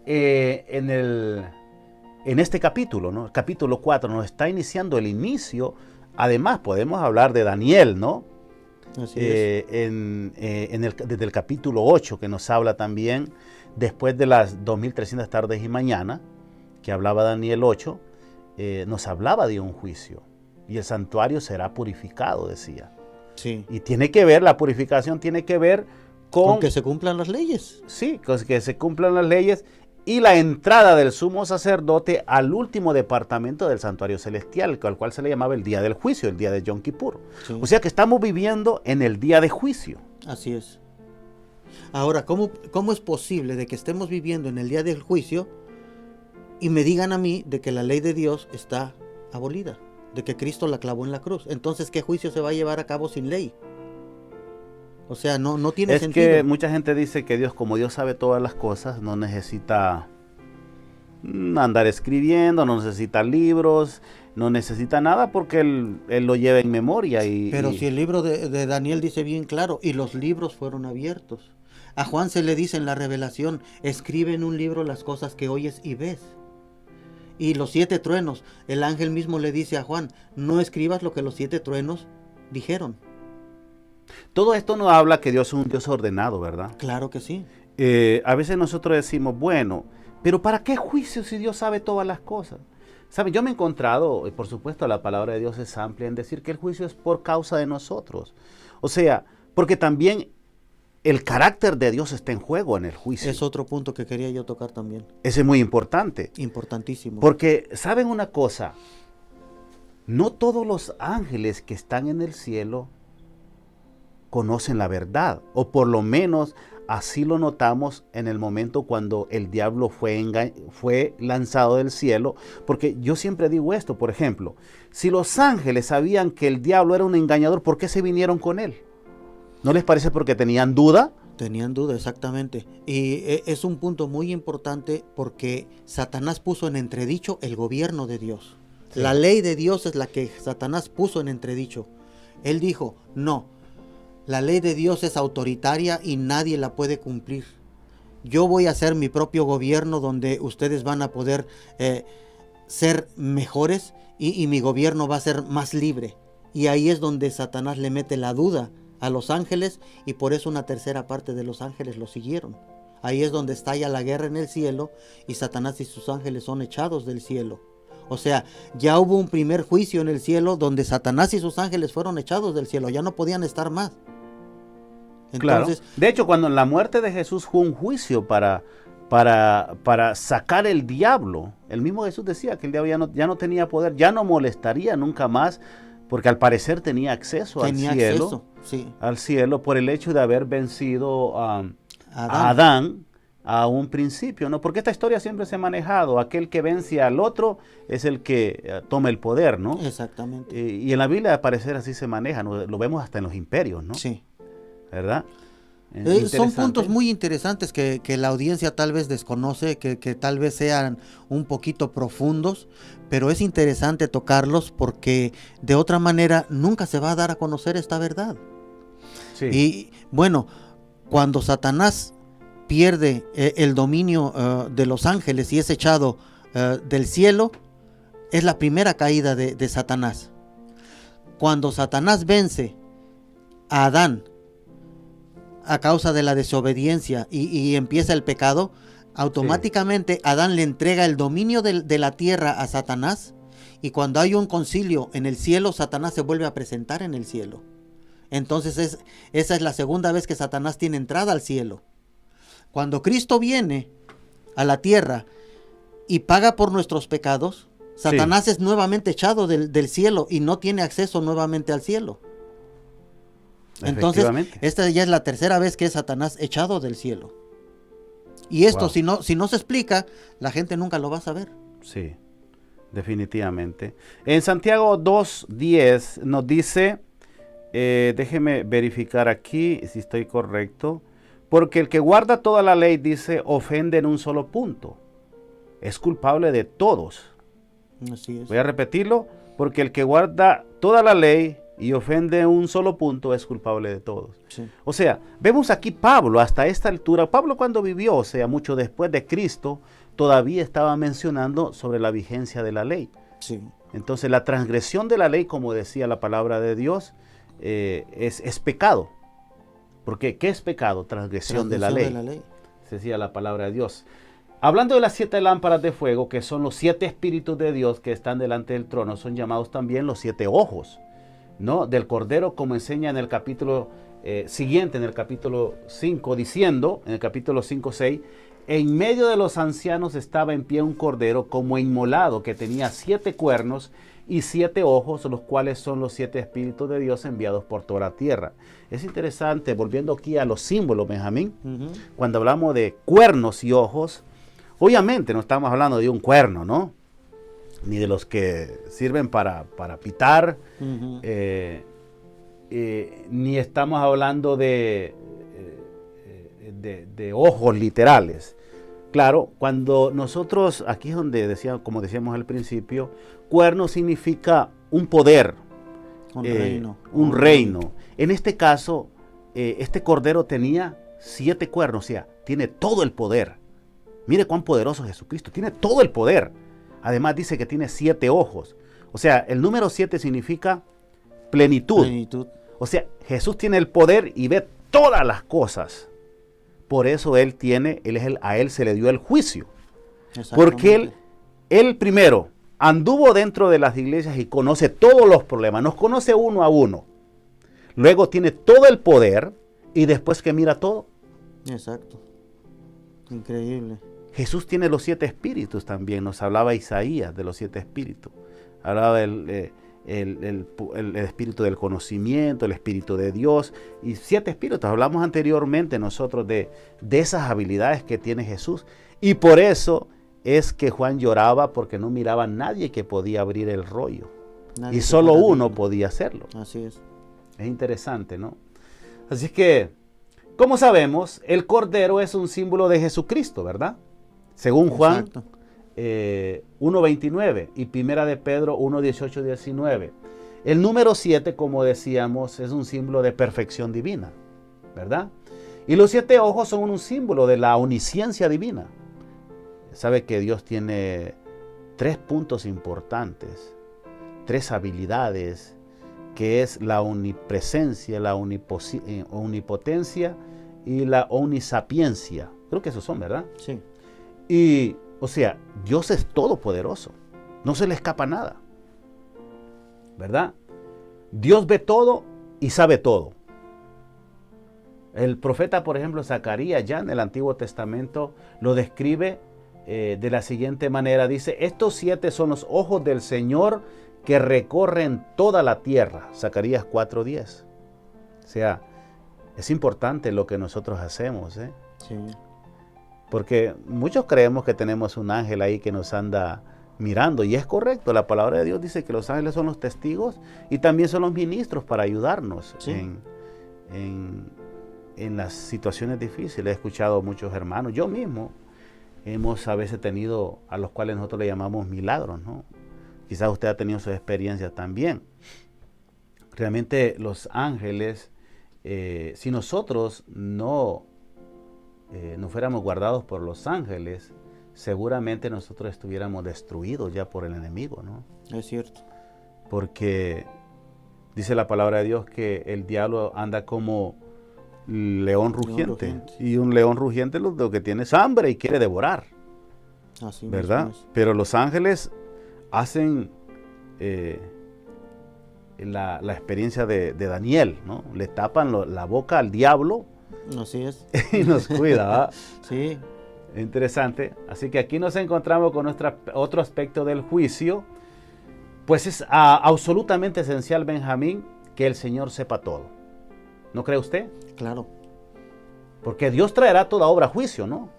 en este capítulo, ¿no? El capítulo 4 nos está iniciando el inicio. Además, podemos hablar de Daniel, ¿no? Así es. Desde el capítulo 8, que nos habla también, después de las 2300 tardes y mañana, que hablaba Daniel 8, nos hablaba de un juicio. Y el santuario será purificado, decía. Sí. Y tiene que ver, la purificación tiene que ver con que se cumplan las leyes. Sí, con que se cumplan las leyes y la entrada del sumo sacerdote al último departamento del santuario celestial, al cual se le llamaba el día del juicio, el día de Yom Kippur. Sí. O sea que estamos viviendo en el día de juicio. Así es. Ahora, ¿cómo es posible de que estemos viviendo en el día del juicio y me digan a mí de que la ley de Dios está abolida, de que Cristo la clavó en la cruz? Entonces, ¿qué juicio se va a llevar a cabo sin ley? O sea, no tiene sentido. Es que mucha gente dice que Dios, como Dios sabe todas las cosas, no necesita andar escribiendo, no necesita libros, no necesita nada porque él lo lleva en memoria. Pero si el libro de Daniel dice bien claro, y los libros fueron abiertos. A Juan se le dice en la revelación, escribe en un libro las cosas que oyes y ves. Y los 7 truenos, el ángel mismo le dice a Juan, no escribas lo que los 7 truenos dijeron. Todo esto nos habla que Dios es un Dios ordenado, ¿verdad? Claro que sí. A veces nosotros decimos, bueno, pero ¿para qué juicio si Dios sabe todas las cosas? ¿Saben? Yo me he encontrado, por supuesto la palabra de Dios es amplia en decir que el juicio es por causa de nosotros. O sea, porque también el carácter de Dios está en juego en el juicio. Es otro punto que quería yo tocar también. Ese es muy importante. Importantísimo. Porque, ¿saben una cosa? No todos los ángeles que están en el cielo conocen la verdad, o por lo menos así lo notamos en el momento cuando el diablo fue lanzado del cielo, porque yo siempre digo esto, por ejemplo, si los ángeles sabían que el diablo era un engañador, ¿por qué se vinieron con él? ¿No les parece porque tenían duda? Tenían duda, exactamente. Y es un punto muy importante porque Satanás puso en entredicho el gobierno de Dios. Sí. La ley de Dios es la que Satanás puso en entredicho. Él dijo, no, la ley de Dios es autoritaria y nadie la puede cumplir. Yo voy a hacer mi propio gobierno donde ustedes van a poder ser mejores y mi gobierno va a ser más libre. Y ahí es donde Satanás le mete la duda a los ángeles y por eso una tercera parte de los ángeles lo siguieron. Ahí es donde estalla la guerra en el cielo y Satanás y sus ángeles son echados del cielo. O sea, ya hubo un primer juicio en el cielo donde Satanás y sus ángeles fueron echados del cielo, ya no podían estar más. Entonces, claro. De hecho, cuando la muerte de Jesús fue un juicio para sacar el diablo, el mismo Jesús decía que el diablo ya no tenía poder, ya no molestaría nunca más, porque al parecer tenía acceso al cielo, sí. Al cielo por el hecho de haber vencido a Adán a un principio, ¿no? Porque esta historia siempre se ha manejado, aquel que vence al otro es el que toma el poder, ¿no? Exactamente. Y en la Biblia al parecer así se maneja, ¿no? Lo vemos hasta en los imperios, ¿no? Sí. ¿Verdad? Son puntos muy interesantes que la audiencia tal vez desconoce, que tal vez sean un poquito profundos, pero es interesante tocarlos porque de otra manera nunca se va a dar a conocer esta verdad. Sí. Y bueno, cuando Satanás pierde el dominio de los ángeles y es echado del cielo, es la primera caída de Satanás. Cuando Satanás vence a Adán a causa de la desobediencia y empieza el pecado, automáticamente sí. Adán le entrega el dominio de la tierra a Satanás y cuando hay un concilio en el cielo, Satanás se vuelve a presentar en el cielo. Entonces esa es la segunda vez que Satanás tiene entrada al cielo. Cuando Cristo viene a la tierra y paga por nuestros pecados, Satanás sí. es nuevamente echado del cielo y no tiene acceso nuevamente al cielo. Entonces, esta ya es la tercera vez que es Satanás echado del cielo. Y esto, wow. si no se explica, la gente nunca lo va a saber. Sí, definitivamente. En Santiago 2:10 nos dice, déjeme verificar aquí si estoy correcto, porque el que guarda toda la ley, dice, ofende en un solo punto. Es culpable de todos. Así es. Voy a repetirlo, porque el que guarda toda la ley y ofende en un solo punto es culpable de todos. Sí. O sea, vemos aquí Pablo hasta esta altura. Pablo cuando vivió, o sea, mucho después de Cristo, todavía estaba mencionando sobre la vigencia de la ley. Sí. Entonces la transgresión de la ley, como decía la palabra de Dios, es pecado. Porque ¿qué es pecado? Transgresión de la ley. Decía la palabra de Dios. Hablando de las 7 lámparas de fuego, que son los 7 espíritus de Dios que están delante del trono, son llamados también los 7 ojos, ¿no? Del Cordero, como enseña en el capítulo siguiente, en el capítulo 5, diciendo, en el capítulo 5:6, en medio de los ancianos estaba en pie un cordero como inmolado, que tenía 7 cuernos y 7 ojos, los cuales son los 7 espíritus de Dios enviados por toda la tierra. Es interesante, volviendo aquí a los símbolos, Benjamín, cuando hablamos de cuernos y ojos, obviamente no estamos hablando de un cuerno, ¿no? Ni de los que sirven para pitar, ni estamos hablando de ojos literales. Claro, cuando nosotros, aquí es donde como decíamos al principio, cuerno significa un poder, Un reino. un reino. En este caso, este cordero tenía 7 cuernos, o sea, tiene todo el poder. Mire cuán poderoso es Jesucristo, tiene todo el poder. Además dice que tiene 7 ojos. O sea, el número 7 significa plenitud. Plenitud. O sea, Jesús tiene el poder y ve todas las cosas. Por eso a él se le dio el juicio. Porque él primero anduvo dentro de las iglesias y conoce todos los problemas, nos conoce uno a uno. Luego tiene todo el poder y después que mira todo. Exacto. Increíble. Jesús tiene los 7 espíritus también, nos hablaba Isaías de los 7 espíritus. Hablaba el espíritu del conocimiento, el espíritu de Dios y 7 espíritus. Hablamos anteriormente nosotros de esas habilidades que tiene Jesús. Y por eso es que Juan lloraba porque no miraba a nadie que podía abrir el rollo. Y solo uno podía hacerlo. Así es. Es interesante, ¿no? Así que, como sabemos, el Cordero es un símbolo de Jesucristo, ¿verdad? Según Juan 1.29 y Primera de Pedro 1.18-19. El número 7, como decíamos, es un símbolo de perfección divina, ¿verdad? Y los 7 ojos son un símbolo de la omnisciencia divina. Sabe que Dios tiene 3 puntos importantes, 3 habilidades, que es la omnipresencia, la omnipotencia y la omnisapiencia. Creo que esos son, ¿verdad? Sí. Y, o sea, Dios es todopoderoso. No se le escapa nada. ¿Verdad? Dios ve todo y sabe todo. El profeta, por ejemplo, Zacarías, ya en el Antiguo Testamento, lo describe de la siguiente manera. Dice, estos 7 son los ojos del Señor que recorren toda la tierra. Zacarías 4:10. O sea, es importante lo que nosotros hacemos, ¿eh? Sí. Porque muchos creemos que tenemos un ángel ahí que nos anda mirando. Y es correcto, la palabra de Dios dice que los ángeles son los testigos y también son los ministros para ayudarnos en las situaciones difíciles. He escuchado a muchos hermanos, yo mismo, hemos a veces tenido a los cuales nosotros le llamamos milagros, ¿no? Quizás usted ha tenido sus experiencias también. Realmente los ángeles, si nosotros no fuéramos guardados por los ángeles, seguramente nosotros estuviéramos destruidos ya por el enemigo, ¿no? Es cierto. Porque dice la palabra de Dios que el diablo anda como león rugiente. Y un león rugiente lo que tiene es hambre y quiere devorar. Así ¿verdad? mismo es. Pero los ángeles hacen la experiencia de Daniel, ¿no? Le tapan la boca al diablo. Así es. Y nos cuida, ¿verdad? Sí. Interesante. Así que aquí nos encontramos con otro aspecto del juicio. Pues es absolutamente esencial, Benjamín, que el Señor sepa todo. ¿No cree usted? Claro. Porque Dios traerá toda obra a juicio, ¿no?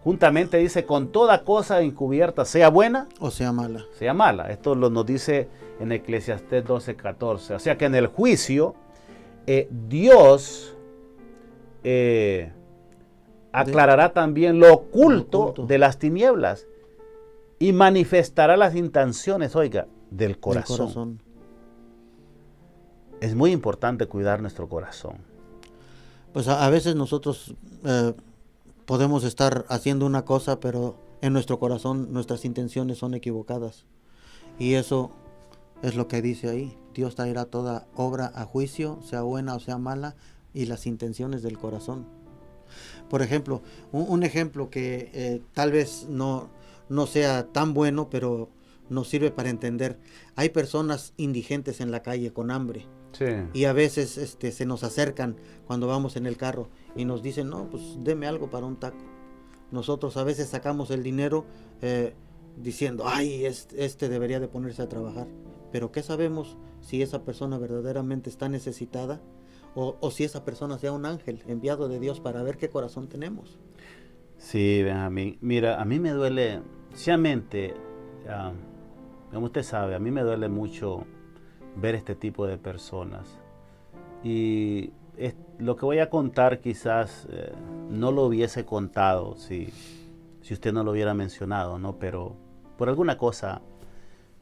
Juntamente dice, con toda cosa encubierta, sea buena o sea mala. Sea mala. Esto nos dice en Eclesiastés 12:14. O sea que en el juicio, Dios aclarará también lo oculto de las tinieblas y manifestará las intenciones, oiga, del corazón. Es muy importante cuidar nuestro corazón. Pues a veces nosotros podemos estar haciendo una cosa, pero en nuestro corazón nuestras intenciones son equivocadas. Y eso es lo que dice ahí. Dios traerá toda obra a juicio, sea buena o sea mala, y las intenciones del corazón. Por ejemplo, un ejemplo que tal vez no sea tan bueno, pero nos sirve para entender. Hay personas indigentes en la calle con hambre. Sí. Y a veces se nos acercan cuando vamos en el carro y nos dicen, no, pues deme algo para un taco. Nosotros a veces sacamos el dinero diciendo, ay, este debería de ponerse a trabajar. Pero ¿qué sabemos si esa persona verdaderamente está necesitada? O si esa persona sea un ángel enviado de Dios para ver qué corazón tenemos. Sí, Benjamín. Mira, a mí me duele, ciamente, como usted sabe, a mí me duele mucho ver este tipo de personas. Y lo que voy a contar quizás no lo hubiese contado si si usted no lo hubiera mencionado, ¿no? Pero por alguna cosa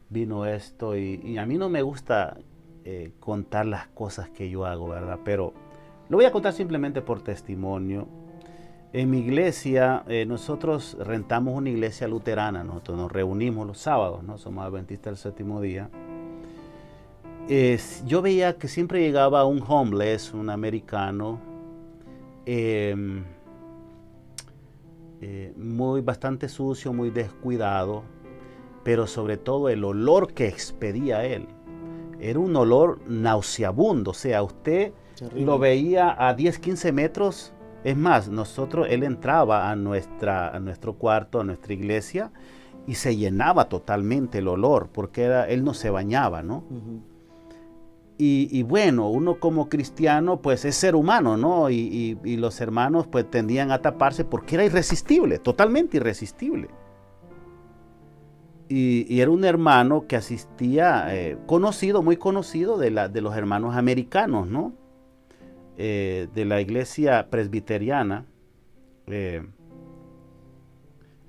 vino esto y a mí no me gusta contar las cosas que yo hago, ¿verdad? Pero lo voy a contar simplemente por testimonio. En mi iglesia, nosotros rentamos una iglesia luterana, nosotros nos reunimos los sábados, ¿no? Somos adventistas del séptimo día. Yo veía que siempre llegaba un homeless, un americano, bastante sucio, muy descuidado, pero sobre todo el olor que expedía él. Era un olor nauseabundo, o sea, usted terrible. Lo veía a 10, 15 metros. Es más, él entraba a nuestro cuarto, a nuestra iglesia, y se llenaba totalmente el olor, porque él no se bañaba, ¿no? Uh-huh. Y bueno, uno como cristiano, pues es ser humano, ¿no? Y los hermanos pues tendían a taparse porque era irresistible, totalmente irresistible. Y era un hermano que asistía, muy conocido de los hermanos americanos, ¿no? De la iglesia presbiteriana.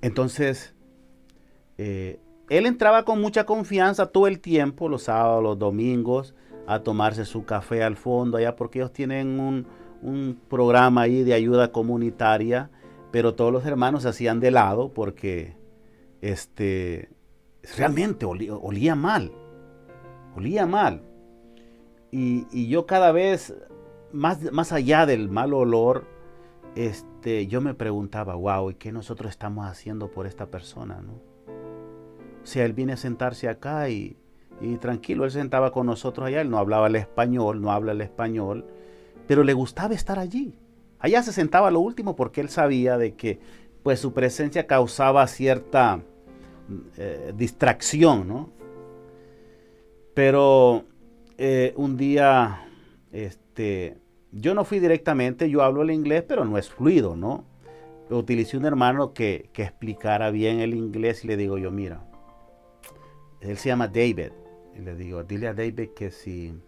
Entonces, él entraba con mucha confianza todo el tiempo, los sábados, los domingos, a tomarse su café al fondo allá, porque ellos tienen un programa ahí de ayuda comunitaria, pero todos los hermanos se hacían de lado porque realmente olía mal. Y yo cada vez, más allá del mal olor, yo me preguntaba, wow, ¿y qué nosotros estamos haciendo por esta persona, no? O sea, él viene a sentarse acá y tranquilo, él se sentaba con nosotros allá, él no hablaba el español, no habla el español, pero le gustaba estar allí. Allá se sentaba a lo último porque él sabía de que pues su presencia causaba cierta distracción, ¿no? Pero un día, yo no fui directamente, yo hablo el inglés, pero no es fluido, ¿no? Utilicé un hermano que explicara bien el inglés y le digo yo, mira, él se llama David. Y le digo, dile a David que si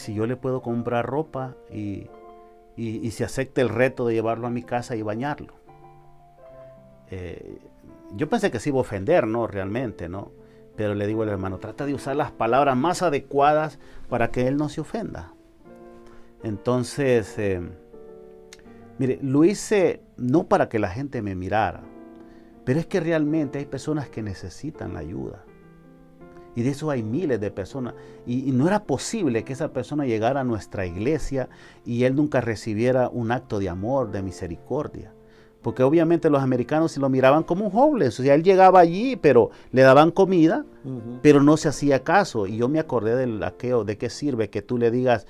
yo le puedo comprar ropa y se acepta el reto de llevarlo a mi casa y bañarlo. Yo pensé que se iba a ofender, ¿no? Realmente, ¿no? Pero le digo al hermano, trata de usar las palabras más adecuadas para que él no se ofenda. Entonces, mire, lo hice no para que la gente me mirara, pero es que realmente hay personas que necesitan la ayuda. Y de eso hay miles de personas. Y no era posible que esa persona llegara a nuestra iglesia y él nunca recibiera un acto de amor, de misericordia. Porque obviamente los americanos lo miraban como un homeless. O sea, él llegaba allí, pero le daban comida, pero no se hacía caso. Y yo me acordé de qué sirve que tú le digas,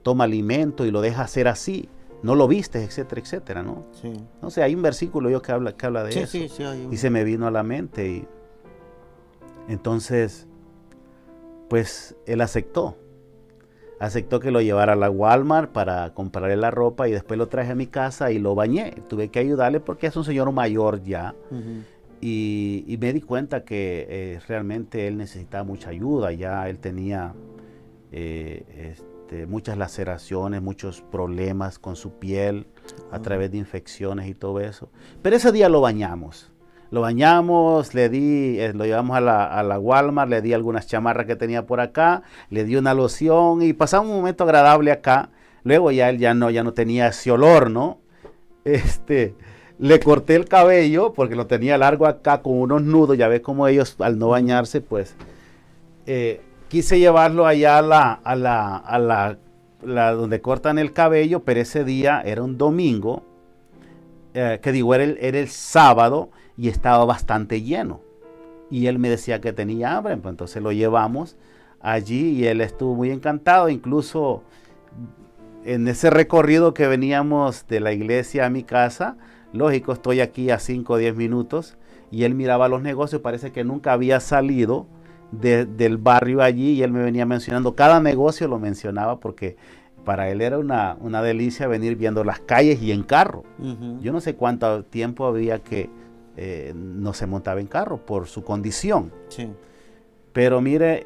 toma alimento y lo dejas hacer así. No lo viste, etcétera, etcétera, ¿no? Sí. No sé, hay un versículo que habla de eso. Sí, y se me vino a la mente. Y entonces, pues, él aceptó. Aceptó que lo llevara a la Walmart para comprarle la ropa y después lo traje a mi casa y lo bañé. Tuve que ayudarle porque es un señor mayor ya. Uh-huh. Y me di cuenta que realmente él necesitaba mucha ayuda. Ya él tenía muchas laceraciones, muchos problemas con su piel a través de infecciones y todo eso. Pero ese día lo bañamos. Lo llevamos a la Walmart, le di algunas chamarras que tenía por acá, le di una loción y pasamos un momento agradable acá. Luego ya él ya no tenía ese olor, ¿no? Le corté el cabello porque lo tenía largo acá con unos nudos. Ya ves cómo ellos al no bañarse, pues quise llevarlo allá a la donde cortan el cabello, pero ese día era un domingo, era el sábado y estaba bastante lleno. Y él me decía que tenía hambre, pues entonces lo llevamos allí y él estuvo muy encantado. Incluso en ese recorrido que veníamos de la iglesia a mi casa, lógico, estoy aquí a 5 o 10 minutos y él miraba los negocios, parece que nunca había salido del barrio allí y él me venía mencionando, cada negocio lo mencionaba porque para él era una delicia venir viendo las calles y en carro. Uh-huh. Yo no sé cuánto tiempo había que no se montaba en carro por su condición. Sí. Pero mire,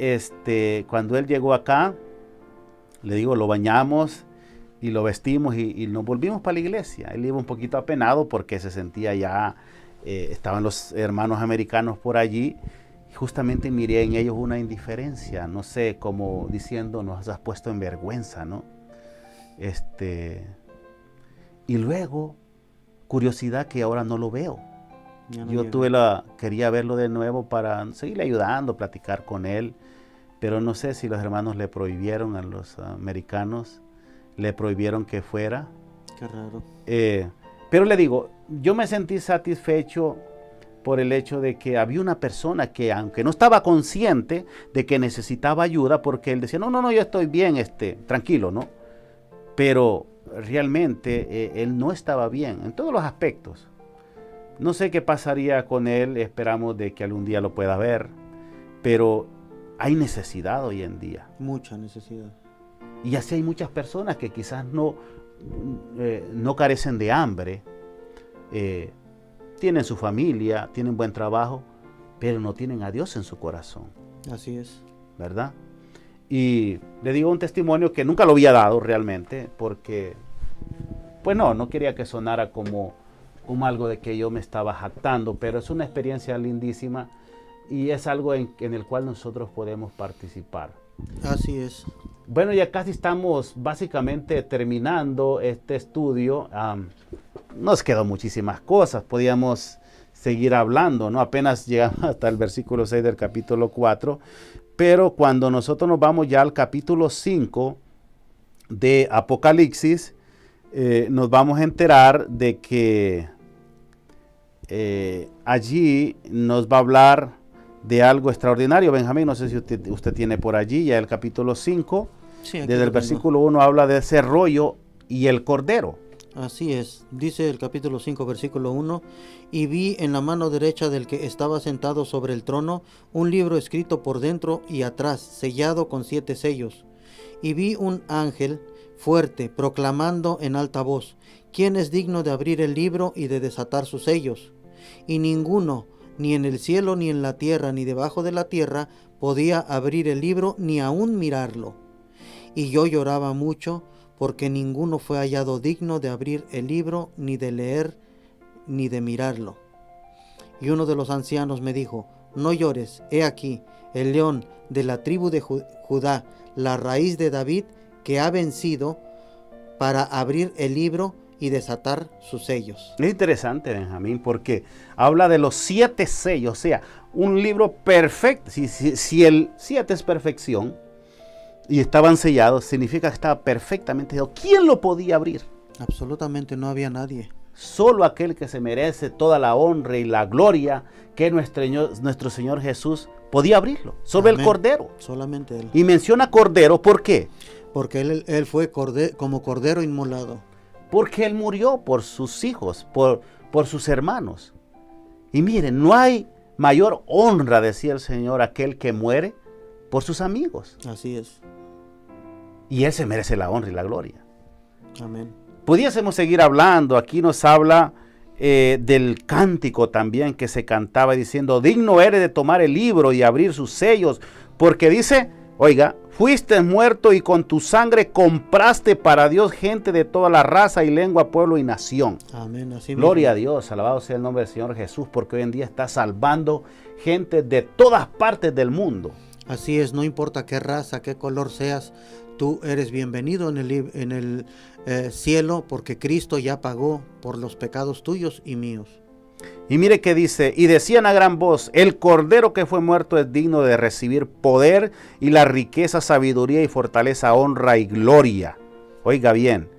cuando él llegó acá, le digo, lo bañamos y lo vestimos y nos volvimos para la iglesia. Él iba un poquito apenado porque se sentía ya, estaban los hermanos americanos por allí. Justamente miré en ellos una indiferencia, no sé, como diciendo, nos has puesto en vergüenza, ¿no? Y luego, curiosidad que ahora no lo veo. Yo quería verlo de nuevo para seguirle ayudando, platicar con él, pero no sé si los hermanos le prohibieron a los americanos, le prohibieron que fuera. Qué raro. Pero le digo, yo me sentí satisfecho por el hecho de que había una persona que, aunque no estaba consciente de que necesitaba ayuda, porque él decía, no, yo estoy bien, tranquilo, ¿no? Pero realmente él no estaba bien en todos los aspectos. No sé qué pasaría con él, esperamos de que algún día lo pueda ver, pero hay necesidad hoy en día. Mucha necesidad. Y así hay muchas personas que quizás no carecen de hambre, tienen su familia, tienen buen trabajo, pero no tienen a Dios en su corazón. Así es. ¿Verdad? Y le digo un testimonio que nunca lo había dado realmente, porque, pues no quería que sonara como algo de que yo me estaba jactando, pero es una experiencia lindísima y es algo en el cual nosotros podemos participar. Así es. Bueno, ya casi estamos básicamente terminando este estudio. Nos quedó muchísimas cosas, podíamos seguir hablando, ¿no? Apenas llegamos hasta el versículo 6 del capítulo 4, pero cuando nosotros nos vamos ya al capítulo 5 de Apocalipsis, nos vamos a enterar de que allí nos va a hablar de algo extraordinario. Benjamín, no sé si usted tiene por allí ya el capítulo 5. Sí, desde el versículo 1 habla de ese rollo y el cordero. Así es, dice el capítulo 5, versículo 1, y vi en la mano derecha del que estaba sentado sobre el trono un libro escrito por dentro y atrás, sellado con 7 sellos. Y vi un ángel fuerte, proclamando en alta voz, ¿quién es digno de abrir el libro y de desatar sus sellos? Y ninguno, ni en el cielo, ni en la tierra, ni debajo de la tierra, podía abrir el libro, ni aún mirarlo. Y yo lloraba mucho, porque ninguno fue hallado digno de abrir el libro, ni de leer, ni de mirarlo. Y uno de los ancianos me dijo, no llores, he aquí, el león de la tribu de Judá, la raíz de David, que ha vencido para abrir el libro y desatar sus sellos. Es interesante, Benjamín, porque habla de los 7 sellos, o sea, un libro perfecto. Si el 7 es perfección y estaban sellados, significa que estaba perfectamente sellado. ¿Quién lo podía abrir? Absolutamente no había nadie. Solo aquel que se merece toda la honra y la gloria, que nuestro Señor Jesús, podía abrirlo. Solo Amén. El Cordero. Solamente Él. Y menciona Cordero, ¿por qué? Porque Él fue como Cordero inmolado. Porque Él murió por sus hijos, por sus hermanos. Y miren, no hay mayor honra, decía el Señor, aquel que muere por sus amigos. Así es. Y Él se merece la honra y la gloria. Amén. Pudiésemos seguir hablando. Aquí nos habla del cántico también que se cantaba diciendo, digno eres de tomar el libro y abrir sus sellos, porque dice, oiga, fuiste muerto y con tu sangre compraste para Dios gente de toda la raza y lengua, pueblo y nación. Amén. Así Gloria mismo. a Dios, alabado sea el nombre del Señor Jesús, porque hoy en día está salvando gente de todas partes del mundo. Así es, no importa qué raza, qué color seas, tú eres bienvenido en el cielo, porque Cristo ya pagó por los pecados tuyos y míos. Y mire que dice, y decían a gran voz, el Cordero que fue muerto es digno de recibir poder y la riqueza, sabiduría y fortaleza, honra y gloria. Oiga bien,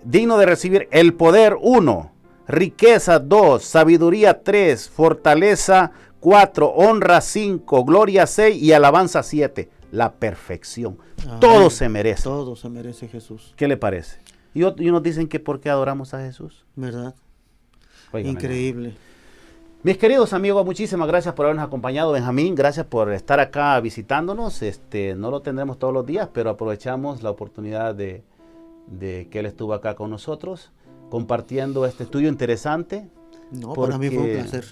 digno de recibir el poder 1, riqueza 2, sabiduría 3, fortaleza 4, honra 5, gloria 6 y alabanza 7. La perfección. Amén. Todo se merece. Todo se merece Jesús. ¿Qué le parece? Y unos dicen que ¿por qué adoramos a Jesús? ¿Verdad? Óigame, increíble. Mis queridos amigos, muchísimas gracias por habernos acompañado, Benjamín. Gracias por estar acá visitándonos. No lo tendremos todos los días, pero aprovechamos la oportunidad de que él estuvo acá con nosotros, compartiendo este estudio interesante. No, para mí fue un placer.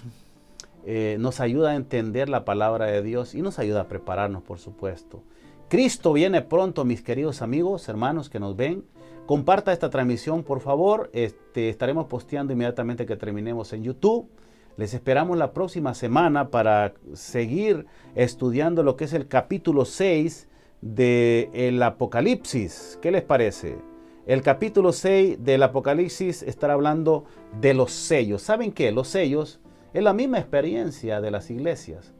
Nos ayuda a entender la palabra de Dios y nos ayuda a prepararnos, por supuesto. Cristo viene pronto, mis queridos amigos, hermanos que nos ven. Comparta esta transmisión, por favor. Estaremos posteando inmediatamente que terminemos en YouTube. Les esperamos la próxima semana para seguir estudiando lo que es el capítulo 6 del Apocalipsis. ¿Qué les parece? El capítulo 6 del Apocalipsis estará hablando de los sellos. ¿Saben qué? Los sellos es la misma experiencia de las iglesias.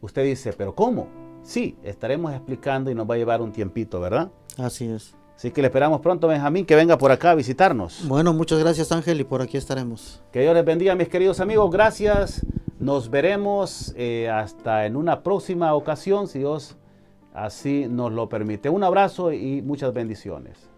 Usted dice, ¿pero cómo? Sí, estaremos explicando y nos va a llevar un tiempito, ¿verdad? Así es. Así que le esperamos pronto, Benjamín, que venga por acá a visitarnos. Bueno, muchas gracias, Ángel, y por aquí estaremos. Que Dios les bendiga, mis queridos amigos. Gracias. Nos veremos hasta en una próxima ocasión, si Dios así nos lo permite. Un abrazo y muchas bendiciones.